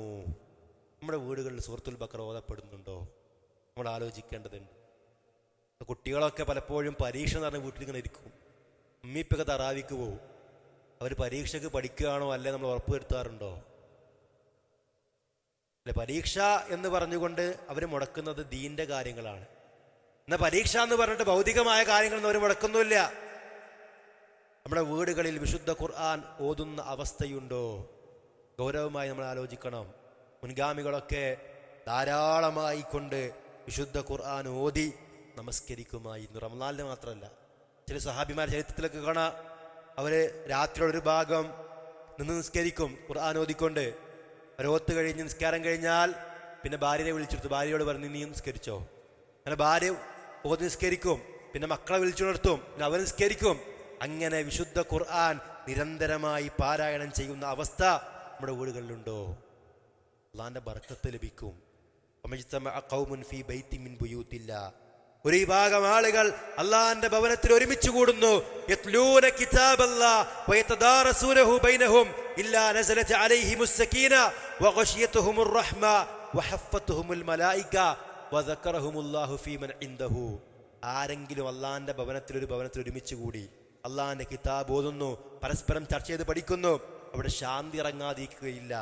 നമ്മുടെ വീടുകളിൽ സൂറത്തുൽ ബഖറ ഓതപ്പെടുന്നുണ്ടോ? നമ്മൾ ആലോചിക്കേണ്ടതുണ്ട്. കുട്ടികളൊക്കെ പലപ്പോഴും പരീക്ഷ എന്ന് പറഞ്ഞ വീട്ടിൽ ഇങ്ങനെ ഇരിക്കും. ഉമ്മിപ്പൊക്കെ തറാവിക്ക് പോകും. അവർ പരീക്ഷയ്ക്ക് പഠിക്കുകയാണോ അല്ലെ നമ്മൾ ഉറപ്പ് വരുത്താറുണ്ടോ? അല്ലെ, പരീക്ഷ എന്ന് പറഞ്ഞുകൊണ്ട് അവർ മുടക്കുന്നത് ദീന്റെ കാര്യങ്ങളാണ്. എന്നാൽ പരീക്ഷ എന്ന് പറഞ്ഞിട്ട് ഭൗതികമായ കാര്യങ്ങളൊന്നും അവർ മുടക്കുന്നില്ല. നമ്മുടെ വീടുകളിൽ വിശുദ്ധ ഖുർആൻ ഓതുന്ന അവസ്ഥയുണ്ടോ? ഗൗരവമായി നമ്മൾ ആലോചിക്കണം. മുൻഗാമികളൊക്കെ ധാരാളമായി കൊണ്ട് വിശുദ്ധ ഖുർആൻ ഓതി നമസ്കരിക്കുമായിരുന്നു. റമളാനിൽ മാത്രമല്ല, ചില സഹാബിമാർ ചരിത്രത്തിലൊക്കെ കാണാം, അവര് രാത്രിയുടെ ഒരു ഭാഗം നിന്ന് നിസ്കരിക്കും ഖുർആൻ ഓതിക്കൊണ്ട്. അവരോത്ത് കഴിഞ്ഞ് നിസ്കാരം കഴിഞ്ഞാൽ പിന്നെ ഭാര്യയെ വിളിച്ചെടുത്തു, ഭാര്യയോട് പറഞ്ഞ് നീ നിസ്കരിച്ചോ. അങ്ങനെ ഭാര്യ ഓതി നിസ്കരിക്കും, പിന്നെ മക്കളെ വിളിച്ചുണർത്തും, പിന്നെ അവർ നിസ്കരിക്കും. അങ്ങനെ വിശുദ്ധ ഖുർആൻ നിരന്തരമായി പാരായണം ചെയ്യുന്ന അവസ്ഥ നമ്മുടെ വീടുകളിലുണ്ടോ? അള്ളാന്റെ ബർക്കത്ത് ലഭിക്കും. ഒരു വിഭാഗം ആളുകൾ അള്ളാന്റെ ഭവനത്തിൽ ഒരുമിച്ച് കൂടുന്നു. ആരെങ്കിലും അള്ളാന്റെ ഭവനത്തിൽ ഒരുമിച്ച് കൂടി അള്ളാന്റെ കിതാബ് ഓതുന്നു, പരസ്പരം ചർച്ച ചെയ്ത് പഠിക്കുന്നു, അവിടെ ശാന്തി ഇറങ്ങാതിരിക്കുകയില്ല.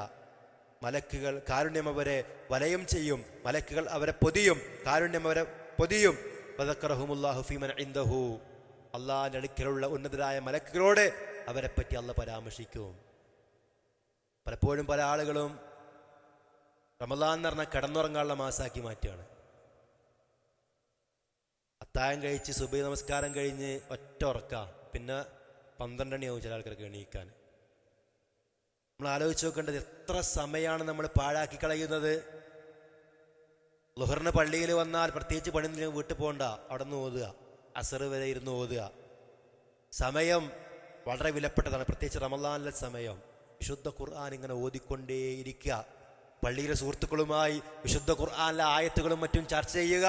മലക്കുകൾ കാരുണ്യം അവരെ വലയം ചെയ്യും, മലക്കുകൾ അവരെ പൊതിയും, കാരുണ്യം അവരെ പൊതിയും. അള്ളാന്റെ അടുക്കലുള്ള ഉന്നതരായ മലക്കുകളോട് അവരെ പറ്റി അള്ളാഹ് പരാമർശിക്കും. പലപ്പോഴും പല ആളുകളും റമളാൻ എന്ന് പറഞ്ഞാൽ കിടന്നുറങ്ങാനുള്ള മാസാക്കി മാറ്റുകയാണ്. അത്താഴം കഴിച്ച് സുബഹി നമസ്കാരം കഴിഞ്ഞ് ഒറ്റ ഉറക്ക, പിന്നെ 12 മണിയാവും ചില ആൾക്കാർക്ക് എണീക്കാൻ. നമ്മൾ ആലോചിച്ച് നോക്കേണ്ടത് എത്ര സമയമാണ് നമ്മൾ പാഴാക്കി കളയുന്നത്. ളുഹറിന് പള്ളിയിൽ വന്നാൽ പ്രത്യേകിച്ച് പണി വീട്ടിൽ പോകണ്ട, അവിടെ നിന്ന് ഓതുക, അസർ വരെ ഇരുന്ന് ഓതുക. സമയം വളരെ വിലപ്പെട്ടതാണ്, പ്രത്യേകിച്ച് റമളാനിലെ സമയം. വിശുദ്ധ ഖുർആൻ ഇങ്ങനെ ഓതിക്കൊണ്ടേയിരിക്കുക, പള്ളിയിലെ സുഹൃത്തുക്കളുമായി വിശുദ്ധ ഖുർആനിലെ ആയത്തുകളും മറ്റും ചർച്ച ചെയ്യുക.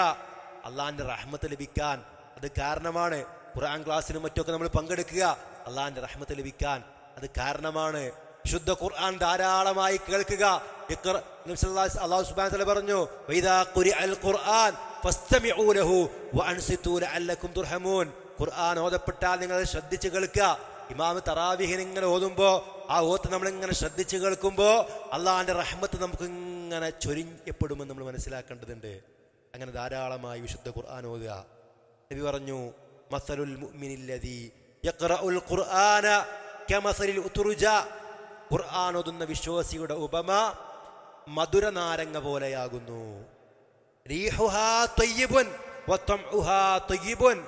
അള്ളാഹിന്റെ റഹ്മത്ത് ലഭിക്കാൻ അത് കാരണമാണ്. ഖുർആൻ ക്ലാസ്സിനും മറ്റൊക്കെ നമ്മൾ പങ്കെടുക്കുക, അള്ളാഹിന്റെ റഹ്മത്ത് ലഭിക്കാൻ അത് കാരണമാണ്. വിശുദ്ധ ഖുർആൻ ധാരാളമായി കേൾക്കുക. അല്ലാഹു സുബ്ഹാനഹു വ തആല പറഞ്ഞു, വഇദാ ഖുരിഅൽ ഖുർആൻ ഫസ്തമിഊ ലഹു വഅൻസിതു ലഅല്ലകും തുർഹമൂൻ. ഖുർആൻ ഓതപ്പെട്ടാൽ നിങ്ങൾ ശ്രദ്ധിച്ച് കേൾക്കുക. ഇമാം തറാവീഹിന് ഇങ്ങനെ ഓതുമ്പോ ആ ഓത്ത് നമ്മൾ ഇങ്ങനെ ശ്രദ്ധിച്ച് കേൾക്കുമ്പോ അള്ളാഹിന്റെ റഹ്മത്ത് നമുക്ക് ഇങ്ങനെ ചൊരിയപ്പെടുമെന്ന് നമ്മൾ മനസ്സിലാക്കേണ്ടതുണ്ട്. അങ്ങനെ ധാരാളമായി വിശുദ്ധ ഖുർആൻ ഓതുക. നബി പറഞ്ഞു, മസലുൽ മുഅ്മിനില്ലദീ യഖറഉൽ ഖുർആന കമസലിൽ ഉത്റുജ. ഖുർആൻ ഓതുന്ന വിശ്വാസിയുടെ ഉപമ മധുര നാരങ്ങ പോലെയാകുന്നു. റീഹുഹാ തയ്യിബുൻ വതംഉഹാ തയ്യിബുൻ.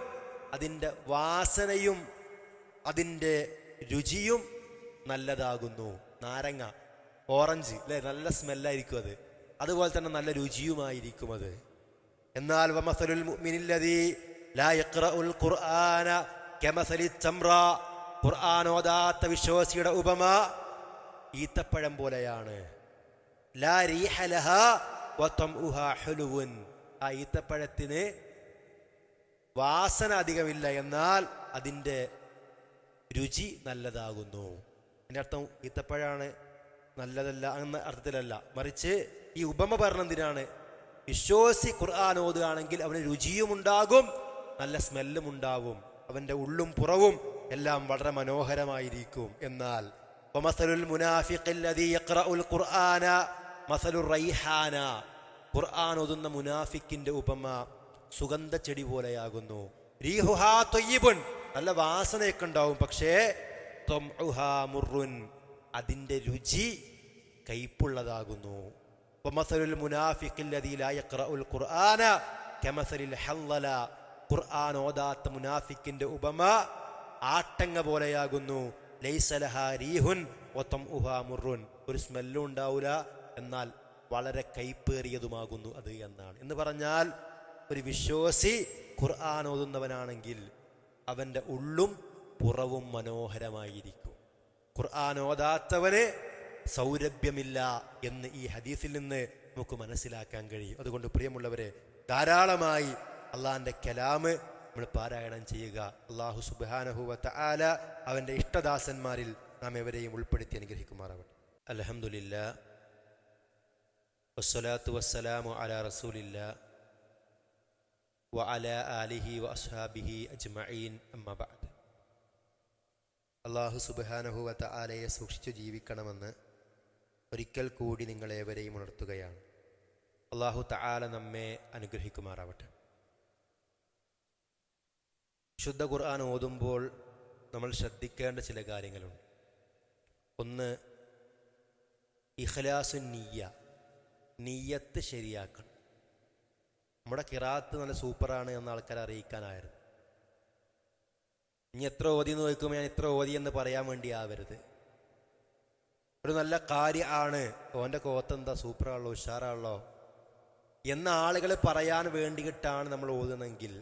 അതിൻ്റെ വാസനയും അതിൻ്റെ രുചിയും നല്ലതാകുന്നു. നാരങ്ങ, ഓറഞ്ച് അല്ലെ, നല്ല സ്മെല്ലായിരിക്കും അത്, അതുപോലെ തന്നെ നല്ല രുചിയുമായിരിക്കും അത്. എന്നാൽ വമസലുൽ മുഅ്മിനില്ലദീ ലാ യഖറഉൽ ഖുർആന കമസലി തംറ. ഖുർആൻ ഓതാത്ത വിശ്വാസിയുടെ ഉപമ ഈത്തപ്പഴം പോലെയാണ്. ലാ റീഹ ലഹാ വതംഉഹാ ഹുലുവുൻ. ആ ഈത്തപ്പഴത്തിന് വാസന അധികമില്ല, എന്നാൽ അതിൻ്റെ രുചി നല്ലതാകുന്നു. എൻ്റെ അർത്ഥം ഈത്തപ്പഴമാണ് നല്ലതല്ല എന്ന അർത്ഥത്തിലല്ല, മറിച്ച് ഈ ഉപമ പറഞ്ഞതിനാണ്. വിശ്വാസി ഖുർആൻ ഓതുകയാണെങ്കിൽ അവന് രുചിയും ഉണ്ടാകും, നല്ല സ്മെല്ലും ഉണ്ടാവും, അവൻ്റെ ഉള്ളും പുറവും എല്ലാം വളരെ മനോഹരമായിരിക്കും. എന്നാൽ വമസലുൽ മുനാഫിഖില്ലദീ യഖറഉൽ ഖുർആന മസലുർ റൈഹാന. ഖുർആൻ ഓതുന്ന മുനാഫിക്കിന്റെ ഉപമ സുഗന്ധ ചെടി പോലെയാകുന്നു. റീഹുഹാ തയ്യിബുൻ, നല്ല വാസനയൊക്കെ ഉണ്ടാവും, പക്ഷേ തംഉഹാ മുർറുൻ, അതിൻ്റെ രുചി കയ്പുള്ളതാകുന്നു. വമസലുൽ മുനാഫിഖില്ലദീ ലാ യഖറഉൽ ഖുർആന കമസലിൽ ഹല്ലല. ഖുർആൻ ഓതാത്ത മുനാഫിക്കിന്റെ ഉപമ ആട്ടങ്ങ പോലെയാകുന്നു. ലൈസ ലഹാ റീഹുൻ വതംഉഹാ മുർറുൻ. ഒരു സ്മെല്ലും ഉണ്ടാവില്ല, എന്നാൽ വളരെ കയ്പേറിയതുമാകുന്നു അത് എന്നാണ്. എന്ന് പറഞ്ഞാൽ ഒരു വിശ്വാസി ഖുർആൻ ഓതുന്നവനാണെങ്കിൽ അവൻ്റെ ഉള്ളും പുറവും മനോഹരമായിരിക്കും. ഖുർആൻ ഓതാത്തവന് സൗരഭ്യമില്ല എന്ന് ഈ ഹദീസിൽ നിന്ന് നമുക്ക് മനസ്സിലാക്കാൻ കഴിയും. അതുകൊണ്ട് പ്രിയമുള്ളവരെ, ധാരാളമായി അള്ളാഹിന്റെ കലാമ് നമ്മൾ പാരായണം ചെയ്യുക. അള്ളാഹു സുബ്ഹാനഹു വ തആല അവൻ്റെ ഇഷ്ടദാസന്മാരിൽ നാം എവരെയും ഉൾപ്പെടുത്തി അനുഗ്രഹിക്കുമാറാവട്ടെ. അൽഹംദുലില്ലാ വസ്സലാത്തു വസ്സലാമു അലാ റസൂലില്ലാ വഅലാ ആലിഹി വഅസ്ഹാബിഹി അജ്മഈൻ അമ്മാ ബഅദ്. അല്ലാഹു സുബ്ഹാനഹു വ തആലയെ സൂക്ഷിച്ചു ജീവിക്കണമെന്ന് ഒരിക്കൽ കൂടി നിങ്ങളേവരെയും ഉണർത്തുകയാണ്. അല്ലാഹു തആല നമ്മെ അനുഗ്രഹിക്കുമാറാവട്ടെ. ശുദ്ധ ഖുർആൻ ഓതുമ്പോൾ നമ്മൾ ശ്രദ്ധിക്കേണ്ട ചില കാര്യങ്ങളുണ്ട്. ഒന്ന്, ഇഖ്ലാസുൻ നിയ്യ, നിയ്യത്ത് ശരിയാക്കണം. നമ്മുടെ ഖിറാഅത്ത് നല്ല സൂപ്പറാണ് എന്ന ആൾക്കാരെ അറിയിക്കാനായിരുന്നു. ഇനി എത്ര ഓതി എന്ന് ചോദിക്കുമ്പോൾ ഞാൻ ഇത്ര ഓതി എന്ന് പറയാൻ വേണ്ടി ആവരുത്. ഒരു നല്ല കാര്യമാണ്, ഓൻ്റെ കോത്തെന്താ സൂപ്പറാണല്ലോ ഉഷാറാണല്ലോ എന്ന ആളുകൾ പറയാൻ വേണ്ടിയിട്ടാണ് നമ്മൾ ഓതുന്നെങ്കിൽ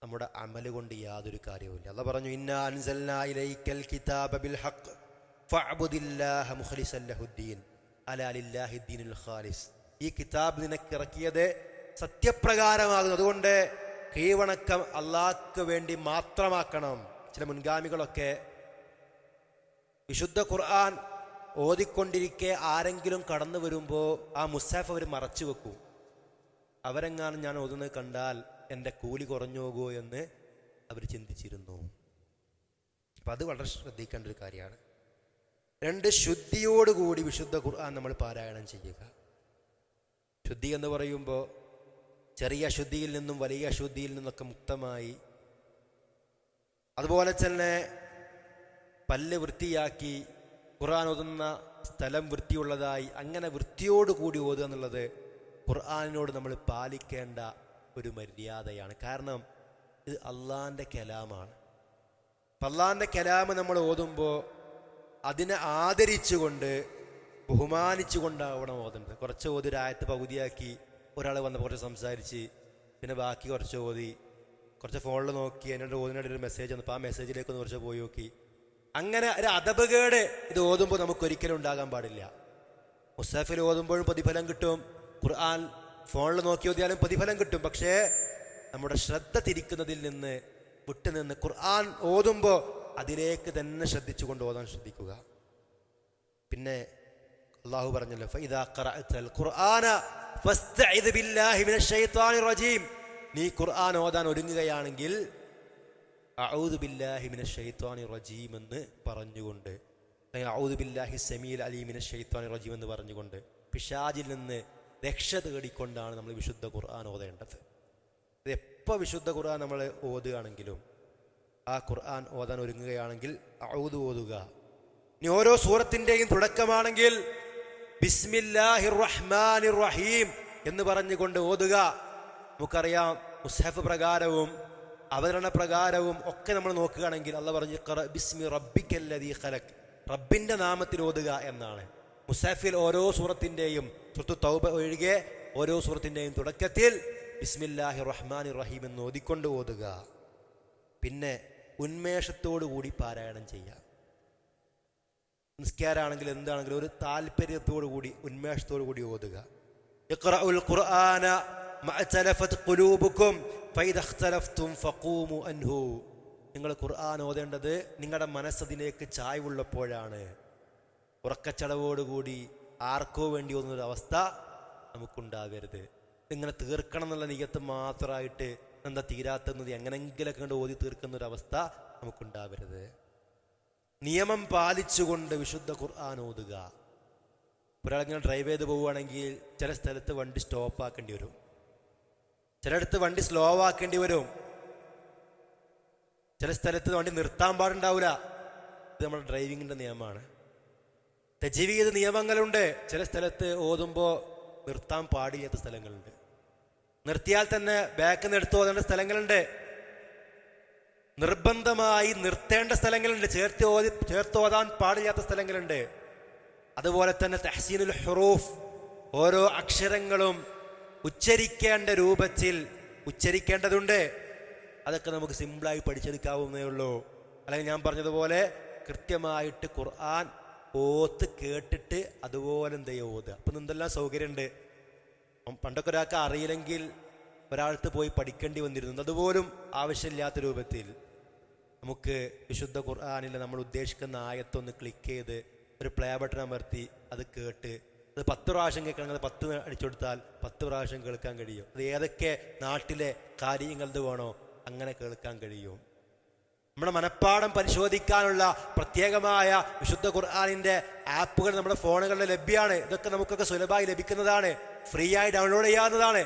നമ്മുടെ അമല് കൊണ്ട് യാതൊരു കാര്യവുമില്ല. അല്ലാഹ് പറഞ്ഞു, ഇന്നാ അൻസൽനാ ഇലൈക്കൽ കിതാബ ബിൽ ഹഖ് ഫഅബ്ദില്ലാഹ മുഖ്ലിസൻ ലഹുദ്ദീൻ അലാ ലില്ലാഹി ദീനുൽ ഖാലിസ്. ഈ കിതാബ് നിനക്ക് ഇറക്കിയത് സത്യപ്രകാരമാകുന്നു, അതുകൊണ്ട് കീഴ്വണക്കം അള്ളാഹ്ക്ക് വേണ്ടി മാത്രമാക്കണം. ചില മുൻഗാമികളൊക്കെ വിശുദ്ധ ഖുർആൻ ഓതിക്കൊണ്ടിരിക്കെ ആരെങ്കിലും കടന്നു വരുമ്പോൾ ആ മുസ്ഹഫ് അവർ മറച്ചു വെക്കും. അവരെങ്ങാനും ഞാൻ ഓതുന്നത് കണ്ടാൽ എൻ്റെ കൂലി കുറഞ്ഞു പോകുമോ എന്ന് അവർ ചിന്തിച്ചിരുന്നു. അപ്പം അത് വളരെ ശ്രദ്ധിക്കേണ്ട ഒരു കാര്യമാണ്. രണ്ട്, ശുദ്ധിയോടുകൂടി വിശുദ്ധ ഖുർആൻ നമ്മൾ പാരായണം ചെയ്യുക. ശുദ്ധി എന്ന് പറയുമ്പോൾ ചെറിയ അശുദ്ധിയിൽ നിന്നും വലിയ അശുദ്ധിയിൽ നിന്നൊക്കെ മുക്തമായി, അതുപോലെ തന്നെ പല്ല് വൃത്തിയാക്കി ഖുർആൻ ഓതുന്ന സ്ഥലം വൃത്തിയുള്ളതായി, അങ്ങനെ വൃത്തിയോടുകൂടി ഓതുക എന്നുള്ളത് ഖുർആനിനോട് നമ്മൾ പാലിക്കേണ്ട ഒരു മര്യാദയാണ്. കാരണം ഇത് അള്ളാഹിൻ്റെ കലാമാണ്. അള്ളാഹിൻ്റെ കലാമ് നമ്മൾ ഓതുമ്പോൾ അതിനെ ആദരിച്ചുകൊണ്ട് ബഹുമാനിച്ചുകൊണ്ടാവണം ഓതേണ്ടത്. കുറച്ച് ഓതി ഒരായത്ത് പകുതിയാക്കി ഒരാൾ വന്ന് കുറച്ച് സംസാരിച്ച് പിന്നെ ബാക്കി കുറച്ച് ഓതി കുറച്ച് ഫോണിൽ നോക്കി എന്നോട് ഓതിനായിട്ട് ഒരു മെസ്സേജ് വന്നപ്പോൾ ആ മെസ്സേജിലേക്ക് ഒന്ന് കുറച്ച് പോയി നോക്കി, അങ്ങനെ ഒരു അദബുകേട് ഇത് ഓതുമ്പോൾ നമുക്കൊരിക്കലും ഉണ്ടാകാൻ പാടില്ല. മുസ്ഹഫിൽ ഓതുമ്പോഴും പ്രതിഫലം കിട്ടും, ഖുർആൻ ഫോണിൽ നോക്കി ഓതിയാലും പ്രതിഫലം കിട്ടും. പക്ഷേ നമ്മുടെ ശ്രദ്ധ തിരിക്കുന്നതിൽ നിന്ന് വിട്ടുനിന്ന് ഖുർആൻ ഓതുമ്പോൾ അതിലേക്ക് തന്നെ ശ്രദ്ധിച്ചുകൊണ്ട് ഓതാൻ ശ്രദ്ധിക്കുക. പിന്നെ അള്ളാഹു പറഞ്ഞല്ലോ, ഫഇദാ ഖറഅതൽ ഖുർആന ഫസ്തഇദ് ബില്ലാഹി മിനശ് ശൈത്വാനിർ റജീം. നീ ഖുർആൻ ഓതാൻ ഒരുങ്ങുകയാണെങ്കിൽ അഊദു ബില്ലാഹി മിനശ് ശൈത്വാനിർ റജീം എന്ന് പറഞ്ഞുകൊണ്ട്, അഊദു ബില്ലാഹി സമീൽ അലീം മിനശ് ശൈത്വാനിർ റജീം എന്ന് പറഞ്ഞുകൊണ്ട് പിശാചിൽ നിന്ന് രക്ഷ തേടിക്കൊണ്ടാണ് നമ്മൾ വിശുദ്ധ ഖുർആൻ ഓതേണ്ടത്. ഇത് എപ്പോൾ വിശുദ്ധ ഖുർആൻ നമ്മൾ ഓതുകയാണെങ്കിലും ആ ഖുർആൻ ഓതാൻ ഒരുങ്ങുകയാണെങ്കിൽ അഊദു ഓതുക. ഇനി ഓരോ സൂറത്തിൻ്റെയും തുടക്കമാണെങ്കിൽ ബിസ്മില്ലാഹിർ റഹ്മാനിർ റഹീം എന്ന് പറഞ്ഞുകൊണ്ട് ഓതുക. നമുക്കറിയാം, മുസ്ഹഫ് പ്രകാരവും അവതരണ പ്രകാരവും ഒക്കെ നമ്മൾ നോക്കുകയാണെങ്കിൽ അള്ളാഹ് പറഞ്ഞു, ഖറ ബിസ്മി റബ്ബിക്കല്ലദീ ഖലഖ്, റബ്ബിൻ്റെ നാമത്തിൽ ഓതുക എന്നാണ്. മുസ്ഹഫിൽ ഓരോ സൂറത്തിൻ്റെയും സൂറത്തു തൗബ ഒഴികെ ഓരോ സൂറത്തിൻ്റെയും തുടക്കത്തിൽ ബിസ്മില്ലാഹിർ റഹ്മാനിർ റഹീം എന്ന് ഓതിക്കൊണ്ട് ഓതുക. പിന്നെ ഉന്മേഷത്തോടു കൂടി പാരായണം ചെയ്യുക. നിസ്കാരാണെങ്കിൽ എന്താണെങ്കിലും ഒരു താല്പര്യത്തോടു കൂടി ഉന്മേഷത്തോടു കൂടി ഓതുക. ഇഖ്റഉൽ ഖുർആന മഅതലഫത് ഖുലൂബുകും ഫഇദാ ഇഖ്തലഫ്തും ഫഖൂമു അൻഹു. നിങ്ങൾ ഖുർആൻ ഓതേണ്ടത് നിങ്ങളുടെ മനസ്സതിലേക്ക് ചായ്വുള്ളപ്പോഴാണ്. ഉറക്കച്ചടവോടുകൂടി ആർക്കോ വേണ്ടി ഓതുന്നൊരു അവസ്ഥ നമുക്കുണ്ടാകരുത്. ഇങ്ങനെ തീർക്കണം എന്നുള്ള നിയത്ത് മാത്രമായിട്ട് എന്താ തീരാത്തുന്നത് എങ്ങനെങ്കിലൊക്കെ കൊണ്ട് ഓതി തീർക്കുന്ന ഒരു അവസ്ഥ നമുക്കുണ്ടാവരുത്. നിയമം പാലിച്ചുകൊണ്ട് വിശുദ്ധ ഖുർആൻ ഓതുക. ഒരാളിങ്ങനെ ഡ്രൈവ് ചെയ്ത് പോവുകയാണെങ്കിൽ ചില സ്ഥലത്ത് വണ്ടി സ്റ്റോപ്പ് ആക്കേണ്ടി വരും, ചിലയിടത്ത് വണ്ടി സ്ലോ ആക്കേണ്ടി വരും, ചില സ്ഥലത്ത് വണ്ടി നിർത്താൻ പാടുണ്ടാവില്ല. ഇത് നമ്മുടെ ഡ്രൈവിങ്ങിൻ്റെ നിയമമാണ്. തജ്വീദ് നിയമങ്ങളുണ്ട്. ചില സ്ഥലത്ത് ഓതുമ്പോൾ നിർത്താൻ പാടില്ലാത്ത സ്ഥലങ്ങളുണ്ട്, നിർത്തിയാൽ തന്നെ ബാക്കിൽ നിന്ന് എടുത്ത് ഓതേണ്ട സ്ഥലങ്ങളുണ്ട്, നിർബന്ധമായി നിർത്തേണ്ട സ്ഥലങ്ങളുണ്ട്, ചേർത്ത് ഓതാൻ പാടില്ലാത്ത സ്ഥലങ്ങളുണ്ട്. അതുപോലെ തന്നെ തഹ്സീനുൽ ഹുറൂഫ്, ഓരോ അക്ഷരങ്ങളും ഉച്ചരിക്കേണ്ട രൂപത്തിൽ ഉച്ചരിക്കേണ്ടതുണ്ട്. അതൊക്കെ നമുക്ക് സിമ്പിളായി പഠിച്ചെടുക്കാവുന്നേ ഉള്ളൂ. അല്ലെങ്കിൽ ഞാൻ പറഞ്ഞതുപോലെ കൃത്യമായിട്ട് ഖുർആൻ ഓത്ത് കേട്ടിട്ട് അതുപോലെ എന്താ ഓതുക. അപ്പം എന്തെല്ലാം സൗകര്യമുണ്ട്. പണ്ടൊക്കെ ഒരാൾക്ക് അറിയില്ലെങ്കിൽ ഒരാൾക്ക് പോയി പഠിക്കേണ്ടി വന്നിരുന്നു. അതുപോലും ആവശ്യമില്ലാത്ത രൂപത്തിൽ നമുക്ക് വിശുദ്ധ ഖുർആനിൽ നമ്മൾ ഉദ്ദേശിക്കുന്ന ആയത്തൊന്ന് ക്ലിക്ക് ചെയ്ത് ഒരു പ്ലേ ബട്ടൺ അമർത്തി അത് കേട്ട് അത് 10 പ്രാവശ്യം കേൾക്കണമെങ്കിൽ 10 അടിച്ചുകൊടുത്താൽ 10 പ്രാവശ്യം കേൾക്കാൻ കഴിയും. അത് ഏതൊക്കെ നാട്ടിലെ കാര്യങ്ങളത് വേണോ അങ്ങനെ കേൾക്കാൻ കഴിയും. നമ്മുടെ മനഃപ്പാഠം പരിശോധിക്കാനുള്ള പ്രത്യേകമായ വിശുദ്ധ ഖുർആനിന്റെ ആപ്പുകൾ നമ്മുടെ ഫോണുകളിൽ ലഭ്യമാണ്. ഇതൊക്കെ നമുക്കൊക്കെ സുലഭമായി ലഭിക്കുന്നതാണ്, ഫ്രീ ആയി ഡൗൺലോഡ് ചെയ്യാവുന്നതാണ്.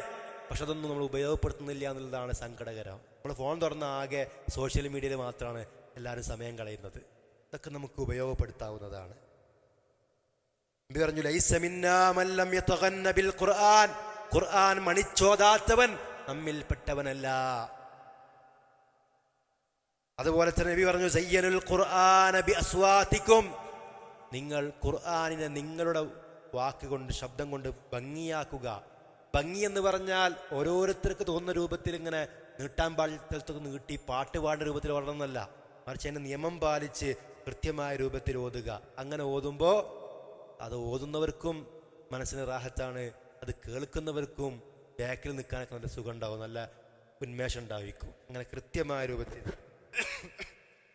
പക്ഷെ അതൊന്നും നമ്മൾ ഉപയോഗപ്പെടുത്തുന്നില്ല എന്നുള്ളതാണ് സങ്കടകരം. നമ്മൾ ഫോൺ തുറന്ന ആകെ സോഷ്യൽ മീഡിയയിൽ മാത്രമാണ് എല്ലാവരും സമയം കളയുന്നത്. ഇതൊക്കെ നമുക്ക് ഉപയോഗപ്പെടുത്താവുന്നതാണ്. പറഞ്ഞു ലൈസ മിന്നാ മൻ ലം യതഗന്ന ബിൽ ഖുർആൻ, ഖുർആൻ മണിച്ചോദാത്തവൻ നമ്മിൽപ്പെട്ടവനല്ല. അതുപോലെ തന്നെ നബി പറഞ്ഞു സയ്യനുൽ ഖുർആന ബി അസ്വാതികും, നിങ്ങൾ ഖുർആനിനെ നിങ്ങളുടെ വാക്കുകൊണ്ട് ശബ്ദം കൊണ്ട് ഭംഗിയാക്കുക. ഭംഗി എന്ന് പറഞ്ഞാൽ ഓരോരുത്തർക്ക് തോന്നുന്ന രൂപത്തിൽ ഇങ്ങനെ നീട്ടാൻ പാടത്തൊക്കെ നീട്ടി പാട്ട് പാടുന്ന രൂപത്തിൽ വളർന്നല്ല, മറിച്ച് അതിൻ്റെ നിയമം പാലിച്ച് കൃത്യമായ രൂപത്തിൽ ഓതുക. അങ്ങനെ ഓതുമ്പോൾ അത് ഓതുന്നവർക്കും മനസ്സിന് റാഹത്താണ്, അത് കേൾക്കുന്നവർക്കും ബാക്കിൽ നിൽക്കാനൊക്കെ നല്ല സുഖം ഉണ്ടാവും, നല്ല ഉന്മേഷം ഉണ്ടായിരിക്കും. അങ്ങനെ കൃത്യമായ രൂപത്തിൽ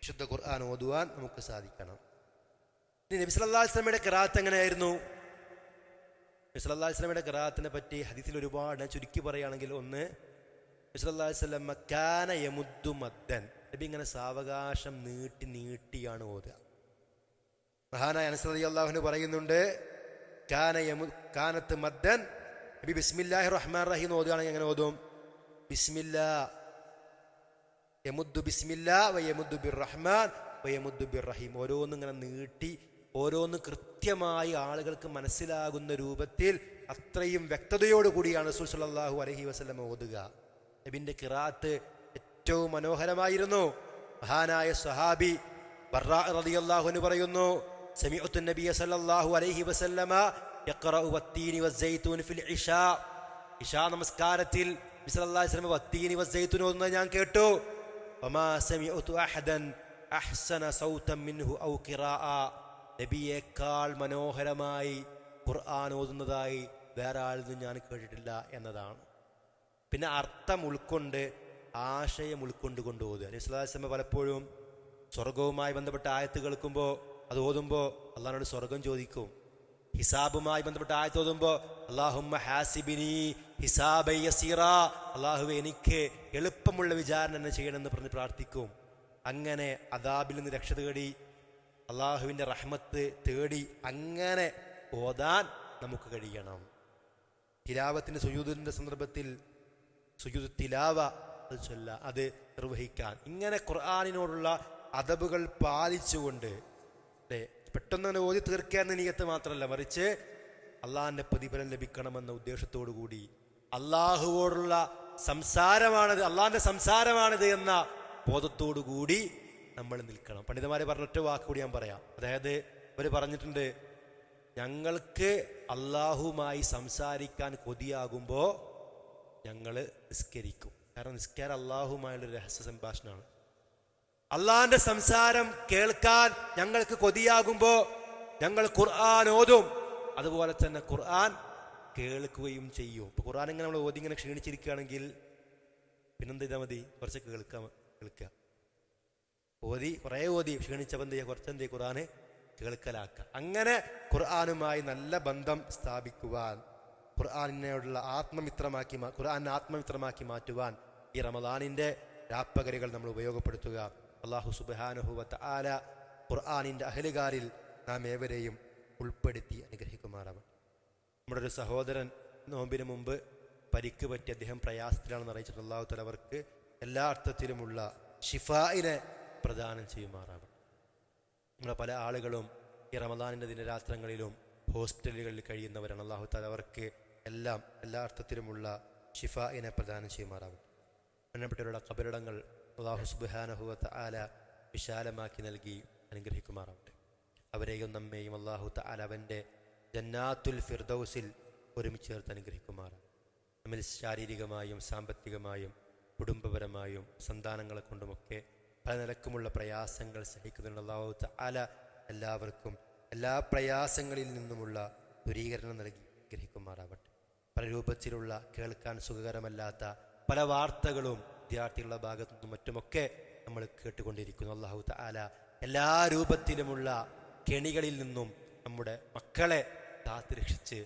വിശുദ്ധ ഖുർആൻ ഓതുവാൻ നമുക്ക് സാധിക്കണം. ഇനി നബി സല്ലല്ലാഹു അലൈഹി വസല്ലമയുടെ ഖിറാഅത്ത് എങ്ങനെയായിരുന്നു? നബി സല്ലല്ലാഹു അലൈഹി വസല്ലമയുടെ ഖിറാഅത്തിനെ പറ്റി ഹദീസിൽ ഒരുപാട് ചുരുക്കി പറയുകയാണെങ്കിൽ, ഒന്ന്, നബി സല്ലല്ലാഹു അലൈഹി വസല്ലം കാന യമുദ്ദു മദ്ദൻ, നബി ഇങ്ങനെ സാവകാശം നീട്ടിയാണ് ഓതുക. മഹാനായ അനസ് റളിയല്ലാഹു അൻഹു പറയുന്നുണ്ട്, കാനത്ത് മദ്ദൻ, നബി ബിസ്മില്ലാഹിർ റഹ്മാനിർ റഹീം ഓതുകയാണെങ്കിൽ എങ്ങനെ ഓതും? ബിസ്മില്ലാ യമുദ്ദു ബിസ്മില്ലാ വയമുദ്ദു ബിർ റഹ്മാൻ വയമുദ്ദു ബിർ റഹീം, ഓരോന്നും ഇങ്ങനെ നീട്ടി ഓരോന്ന് കൃത്യമായി ആളുകൾക്ക് മനസ്സിലാകുന്ന രൂപത്തിൽ അത്രയും വ്യക്തതയോടുകൂടിയാണ് റസൂൽ സല്ലല്ലാഹു അലൈഹി വസല്ലം ഓതുക. നബിന്റെ ഖിറാഅത്ത് ഏറ്റവും മനോഹരമായിരുന്നു. മഹാനായ സ്വഹാബി ബർറാ റളിയല്ലാഹു അൻഹു പറയുന്നു, സമിഅതു നബിയ സല്ലല്ലാഹു അലൈഹി വസല്ലമ യഖറഉ വത്തീനി വസ്സൈതൂൻ ഫിൽ ഇശാ, ഇശാ നമസ്കാരത്തിൽ നബി സല്ലല്ലാഹു അലൈഹി വസല്ലം വത്തീനി വസ്സൈതൂൻ ഓതുന്നത് ഞാൻ കേട്ടു. വമാ സമിഅതു അഹദൻ അഹ്സന സൗതൻ മിൻഹു ഔ ഖിറാഅ, നബിയേക്കാൾ മനോഹരമായി ഖുർആൻ ഓതുന്നതായി വേറെ ആളിൽ ഞാൻ കേട്ടിട്ടില്ല എന്നതാണ്. പിന്നെ അർത്ഥം ഉൾക്കൊണ്ട് ആശയം ഉൾക്കൊണ്ട് ഓതുക. നബി സല്ലല്ലാഹു അലൈഹി വസല്ലം പലപ്പോഴും സ്വർഗവുമായി ബന്ധപ്പെട്ട ആയത്ത് കേൾക്കുമ്പോൾ അത് ഓതുമ്പോൾ അള്ളാഹിനോട് സ്വർഗം ചോദിക്കും. ഹിസാബുമായി ബന്ധപ്പെട്ട ആയത്ത് ഓതുമ്പോൾ അല്ലാഹുമ്മ ഹാസിബിനി ഹിസാബൻ യസീറാ, അള്ളാഹുവേ എനിക്ക് എളുപ്പമുള്ള വിചാരണ തന്നെ ചെയ്യണമെന്ന് പറഞ്ഞ് പ്രാർത്ഥിക്കും. അങ്ങനെ അദാബിൽ നിന്ന് രക്ഷ തേടി അള്ളാഹുവിൻ്റെ റഹ്മത്ത് തേടി അങ്ങനെ ഓതാൻ നമുക്ക് കഴിയണം. തിലാവത്തിൻ്റെ സുജൂദിൻ്റെ സന്ദർഭത്തിൽ സുജൂദ് തിലാവ അത് ചൊല്ല, അത് നിർവഹിക്കാൻ, ഇങ്ങനെ ഖുർആനിനോടുള്ള അദബുകൾ പാലിച്ചുകൊണ്ട് പെട്ടെന്ന് അങ്ങനെ ഓതി തീർക്കാമെന്ന നിയത്ത് മാത്രമല്ല, മറിച്ച് അള്ളാഹിന്റെ പ്രതിഫലം ലഭിക്കണമെന്ന ഉദ്ദേശത്തോടു കൂടി അള്ളാഹുവോടുള്ള സംസാരമാണത്, അള്ളാഹിന്റെ സംസാരമാണിത് എന്ന ബോധത്തോടു കൂടി നമ്മൾ നിൽക്കണം. പണ്ഡിതന്മാരെ പറഞ്ഞൊറ്റ വാക്ക് കൂടി ഞാൻ പറയാം. അതായത് അവർ പറഞ്ഞിട്ടുണ്ട്, ഞങ്ങൾക്ക് അള്ളാഹുമായി സംസാരിക്കാൻ കൊതിയാകുമ്പോൾ ഞങ്ങൾ നിസ്കരിക്കും. കാരണം നിസ്കാരം അള്ളാഹുമായുള്ള രഹസ്യ സംഭാഷണമാണ്. അള്ളാഹിന്റെ സംസാരം കേൾക്കാൻ ഞങ്ങൾക്ക് കൊതിയാകുമ്പോൾ ഞങ്ങൾ ഖുർആൻ ഓതും. അതുപോലെ തന്നെ ഖുർആൻ കേൾക്കുകയും ചെയ്യും. ഇപ്പൊ ഖുർആൻ ഇങ്ങനെ നമ്മൾ ഓതി ഇങ്ങനെ ക്ഷീണിച്ചിരിക്കുകയാണെങ്കിൽ പിന്നെന്ത് ചെയ്താൽ മതി? കുറച്ച് കേൾക്കുക. കുറേ ഓതി ക്ഷീണിച്ചപ്പോൾ എന്ത് ചെയ്യുക? കുറച്ചെന്ത് ചെയ്യുക? ഖുർആന് കേൾക്കലാക്കുക. അങ്ങനെ ഖുർആനുമായി നല്ല ബന്ധം സ്ഥാപിക്കുവാൻ, ഖുർആനിനോടുള്ള ഖുർആനെ ആത്മമിത്രമാക്കി മാറ്റുവാൻ ഈ റമദാനിന്റെ രാപ്പകലുകൾ നമ്മൾ ഉപയോഗപ്പെടുത്തുക. അല്ലാഹു സുബ്ഹാനഹു വ തആല ഖുർആനിന്റെ അഹ്ലുകാരിൽ നാം ഏവരെയും ഉൾപ്പെടുത്തി അനുഗ്രഹിക്കുമാറാവട്ടെ. നമ്മുടെ ഒരു സഹോദരൻ നോമ്പിന് മുമ്പ് പരിക്ക് പറ്റി അദ്ദേഹം പ്രയാസത്തിലാണെന്ന് അറിയിച്ചിട്ട് അല്ലാഹു തആല അവർക്ക് എല്ലാ അർത്ഥത്തിലുമുള്ള ഷിഫായിനെ പ്രദാനം ചെയ്യുമാറാവട്ടെ. നമ്മുടെ പല ആളുകളും ഈ റമദാനിന്റെ ദിനരാത്രങ്ങളിലും ഹോസ്പിറ്റലുകളിൽ കഴിയുന്നവരാണ്. അല്ലാഹു തആല അവർക്ക് എല്ലാ അർത്ഥത്തിലുമുള്ള ഷിഫായിനെ പ്രദാനം ചെയ്യുമാറാവട്ടെ. മരണപ്പെട്ടവരുടെ ഖബറിടങ്ങൾ അല്ലാഹു സുബ്ഹാനഹു വ തആല വിശാലമാക്കി നൽകി അനുഗ്രഹിക്കുമാറാവട്ടെ. അവരെയും നമ്മെയും അല്ലാഹു തആല അവൻ്റെ ജന്നാത്തുൽ ഫിർദൗസിൽ ഒരുമിച്ച് ചേർത്ത് അനുഗ്രഹിക്കുമാറാവട്ടെ. നമ്മിൽ ശാരീരികമായും സാമ്പത്തികമായും കുടുംബപരമായും സന്താനങ്ങളെ കൊണ്ടുമൊക്കെ പല നിലക്കുമുള്ള പ്രയാസങ്ങൾ സഹിക്കുന്നുണ്ട്. അല്ലാഹു തആല എല്ലാവർക്കും എല്ലാ പ്രയാസങ്ങളിൽ നിന്നുമുള്ള ദൂരീകരണം നൽകി അനുഗ്രഹിക്കുമാറാവട്ടെ. പല രൂപത്തിലുള്ള കേൾക്കാൻ സുഖകരമല്ലാത്ത പല വാർത്തകളും വിദ്യാർത്ഥികളുടെ ഭാഗത്തു നിന്നും മറ്റുമൊക്കെ നമ്മൾ കേട്ടുകൊണ്ടിരിക്കുന്നു. അല്ലാഹു തആല എല്ലാ രൂപത്തിലുമുള്ള കെണികളിൽ നിന്നും നമ്മുടെ മക്കളെ കാത്ത് രക്ഷിച്ച്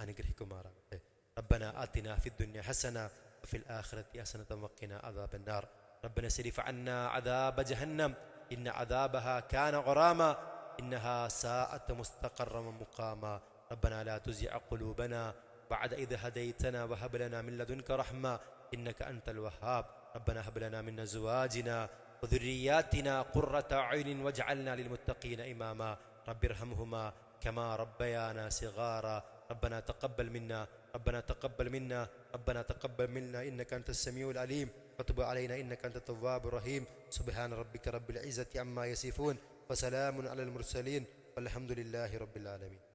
അനുഗ്രഹിക്കുമാറാകട്ടെ. ربنا آتنا في الدنيا حسنة وفي الآخرة حسنة وقنا عذاب النار. ربنا اصرف عنا عذاب جهنم إن عذابها كان غراما إنها ساءت مستقرا ومقاما. ربنا لا تزغ قلوبنا بعد إذ هديتنا وهب لنا من لدنك رحمة إنك أنت الوهاب. ربنا هب لنا من أزواجنا وذرياتنا قرة أعين واجعلنا للمتقين إماما. رب ارحمهما كما ربيانا صغارا. ربنا تقبل منا ربنا تقبل منا ربنا تقبل منا إنك أنت السميع العليم وتب علينا إنك أنت التواب الرحيم. سبحان ربك رب العزة عما يصفون وسلام على المرسلين والحمد لله رب العالمين.